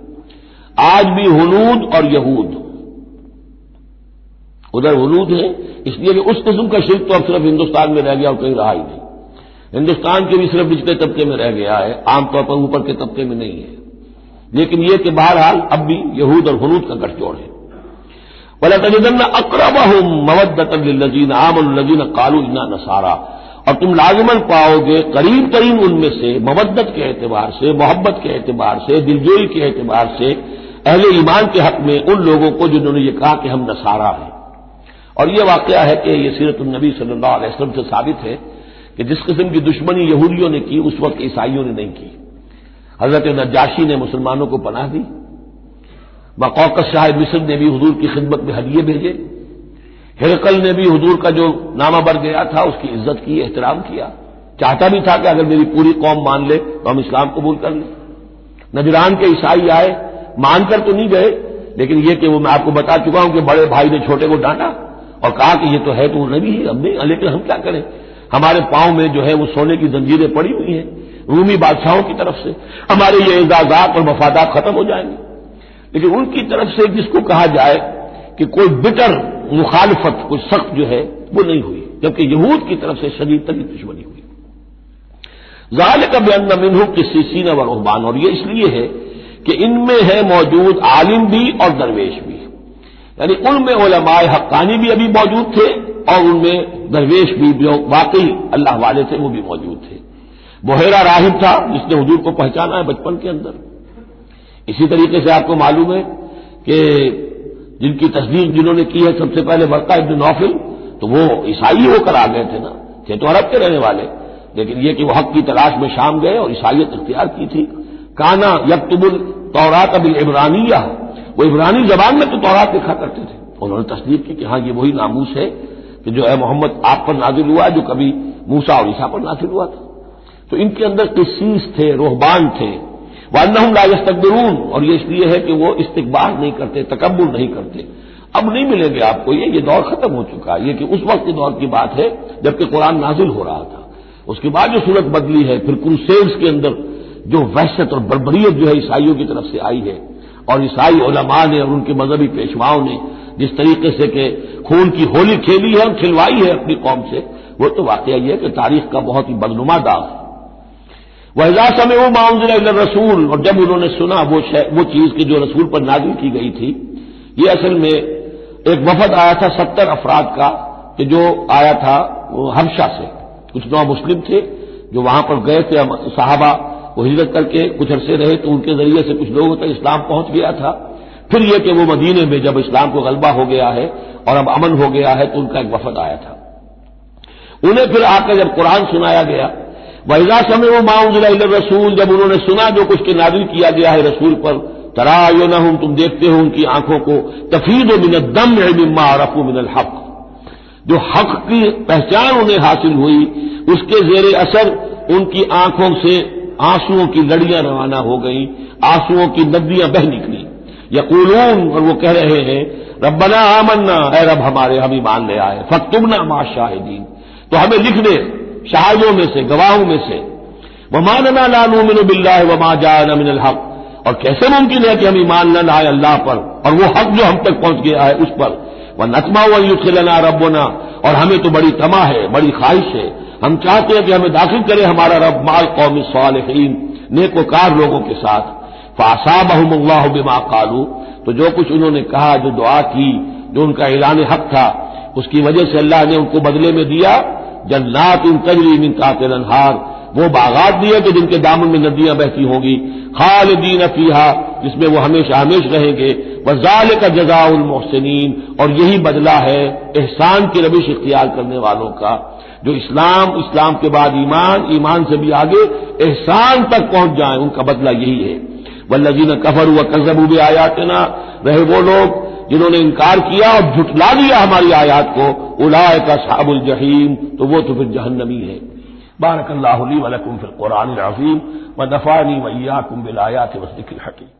S1: آج بھی ہنود اور یہود، ادھر ہنود ہے اس لیے کہ اس قسم کا شرک تو اب صرف ہندوستان میں رہ گیا اور کہیں رہا ہی نہیں۔ ہندوستان کے بھی صرف نچلے طبقے میں رہ گیا ہے، عام طور پر اوپر کے طبقے میں نہیں ہے، لیکن یہ کہ بہرحال اب بھی یہود اور ہنود کا گٹھ جوڑ ہے۔ وَلَتَجِدَنَّ أَقْرَبَهُم مَّوَدَّةً لِّلَّذِينَ آمَنُوا الَّذِينَ قَالُوا إِنَّا نَصَارَىٰ، اور تم لازماً پاؤ گے قریب ترین ان میں سے مودت کے اعتبار سے، محبت کے اعتبار سے، دلجوئی کے اعتبار سے اہل ایمان کے حق میں ان لوگوں کو جنہوں نے یہ کہا کہ ہم نصارہ ہیں۔ اور یہ واقعہ ہے کہ یہ سیرت النبی صلی اللہ علیہ وسلم سے ثابت ہے کہ جس قسم کی دشمنی یہودیوں نے کی اس وقت عیسائیوں نے نہیں کی۔ حضرت نجاشی نے مسلمانوں کو پناہ دی، مقوقس شاہ مصر نے بھی حضور کی خدمت میں ہدیے بھیجے، ہرقل نے بھی حضور کا جو نامہ بر گیا تھا اس کی عزت کی، احترام کیا، چاہتا بھی تھا کہ اگر میری پوری قوم مان لے تو ہم اسلام قبول کر لیں۔ نجران کے عیسائی آئے، مان کر تو نہیں گئے، لیکن یہ کہ وہ میں آپ کو بتا چکا ہوں کہ بڑے بھائی نے چھوٹے کو ڈانٹا اور کہا کہ یہ تو ہے تو وہ نبی ہے، ہم نہیں، لیکن ہم کیا کریں، ہمارے پاؤں میں جو ہے وہ سونے کی زنجیریں پڑی ہوئی ہیں رومی بادشاہوں کی طرف سے، ہمارے یہ اعزازات اور مفادات ختم ہو جائیں گے۔ لیکن ان کی طرف سے جس کو کہا جائے کہ کوئی بٹر مخالفت، کوئی سخت جو ہے وہ نہیں ہوئی۔ جبکہ یہود کی طرف سے شدید ترین دشمنی ہوئی۔ ذالک بأن منہم قسیسین و رہبان، اور یہ اس لیے ہے کہ ان میں ہے موجود عالم بھی اور درویش بھی، یعنی ان میں علماء حقانی بھی ابھی موجود تھے اور ان میں درویش بھی جو واقعی اللہ والے تھے وہ بھی موجود تھے۔ بحیرہ راہب تھا جس نے حضور کو پہچانا ہے بچپن کے اندر۔ اسی طریقے سے آپ کو معلوم ہے کہ جن کی تصدیق جنہوں نے کی ہے سب سے پہلے ورقہ ابن نوفل، تو وہ عیسائی ہو کر آ گئے تھے نا، تھے تو عرب کے رہنے والے، لیکن یہ کہ وہ حق کی تلاش میں شام گئے اور عیسائیت اختیار کی تھی۔ کانا یکتب التوراۃ بالعبرانیہ، وہ عبرانی زبان میں تو تورات لکھا کرتے تھے۔ انہوں نے تصدیق کی کہ ہاں یہ وہی ناموس ہے کہ جو ہے محمد آپ پر نازل ہوا جو کبھی موسیٰ اور عیسیٰ پر نازل ہوا تھا۔ تو ان کے اندر قسیس تھے، رہبان تھے۔ وَأَنَّهُمْ لَا يَسْتَكْبِرُونَ، اور یہ اس لیے ہے کہ وہ استکبار نہیں کرتے، تکبر نہیں کرتے۔ اب نہیں ملیں گے آپ کو یہ دور ختم ہو چکا ہے، یہ کہ اس وقت کے دور کی بات ہے جبکہ قرآن نازل ہو رہا تھا۔ اس کے بعد جو صورت بدلی ہے، پھر کروسیڈز کے اندر جو وحشت اور بربریت جو ہے عیسائیوں کی طرف سے آئی ہے، اور عیسائی علماء نے اور ان کے مذہبی پیشواؤں نے جس طریقے سے کہ خون کی ہولی کھیلی ہے اور کھلوائی ہے اپنی قوم سے، وہ تو واقعہ یہ ہے کہ تاریخ کا بہت ہی بدنما داغ ہے۔ وَإِذَا سَمِعُوا مَا أُنزِلَ إِلَى الرَّسُولِ، اور جب انہوں نے سنا وہ چیز کہ جو رسول پر نازل کی گئی تھی۔ یہ اصل میں ایک وفد آیا تھا 70 افراد کا کہ جو آیا تھا وہ حبشہ سے، کچھ نو مسلم تھے جو وہاں پر گئے تھے صحابہ، وہ ہجرت کر کے کچھ عرصے رہے تو ان کے ذریعے سے کچھ لوگوں تک اسلام پہنچ گیا تھا۔ پھر یہ کہ وہ مدینے میں جب اسلام کو غلبہ ہو گیا ہے اور اب امن ہو گیا ہے تو ان کا ایک وفد آیا تھا۔ انہیں پھر آ کر جب قرآن سنایا گیا، وَإِذَا سَمِعُوا مَا أُنزِلَ إِلَى الرَّسُولِ، جب انہوں نے سنا جو کچھ کے نازل کیا گیا ہے رسول پر، تَرَىٰ أَعْيُنَهُمْ، تم دیکھتے ہو ان کی آنکھوں کو، تَفِيضُ مِنَ الدَّمْعِ مِمَّا عَرَفُوا مِنَ الْحَقِّ، جو حق کی پہچان انہیں حاصل ہوئی اس کے زیر اثر ان کی آنکھوں سے آنسوؤں کی لڑیاں روانہ ہو گئیں، آنسوؤں کی ندیاں بہہ نکلی۔ یقولون، اور وہ کہہ رہے ہیں، ربنا آمنا، اے رب ہمارے ہم ایمان لے آئے، فاکتبنا مع الشاہدین، تو ہمیں لکھ دے شاہدوں میں سے، گواہوں میں سے۔ وما لنا لا نؤمن باللہ وما جاءنا من الحق، اور کیسے ممکن ہے کہ ہم ایمان نہ لائیں اللہ پر اور وہ حق جو ہم تک پہنچ گیا ہے اس پر۔ ونطمع ان يدخلنا ربنا، اور ہمیں تو بڑی طمع ہے، بڑی خواہش ہے، ہم چاہتے ہیں کہ ہمیں داخل کرے ہمارا رب مع القوم الصالحین، نیک وکار لوگوں کے ساتھ۔ فاصابهم الله بما قالوا، تو جو کچھ انہوں نے کہا، جو دعا کی، جو ان کا اعلان حق تھا، اس کی وجہ سے اللہ نے ان کو بدلے میں دیا جنات تجری من تحتها الانہار، وہ باغات دیے کہ جن کے دامن میں ندیاں بہتی ہوں گی، خالدین فیہا، جس میں وہ ہمیشہ ہمیشہ رہیں گے، وذالک جزاء المحسنین، اور یہی بدلہ ہے احسان کی روش اختیار کرنے والوں کا، جو اسلام کے بعد ایمان سے بھی آگے احسان تک پہنچ جائیں، ان کا بدلہ یہی ہے۔ والذین کفروا وکذبوا بآیاتنا، رہے وہ لوگ جنہوں نے انکار کیا اور جھٹلا دیا ہماری آیات کو، اولئک اصحاب الجحیم، تو وہ تو پھر جہنمی ہے۔ بارک اللہ لی ولکم فی القرآن العظیم ونفعنی وإیاکم بالآیات والذکر الحکیم۔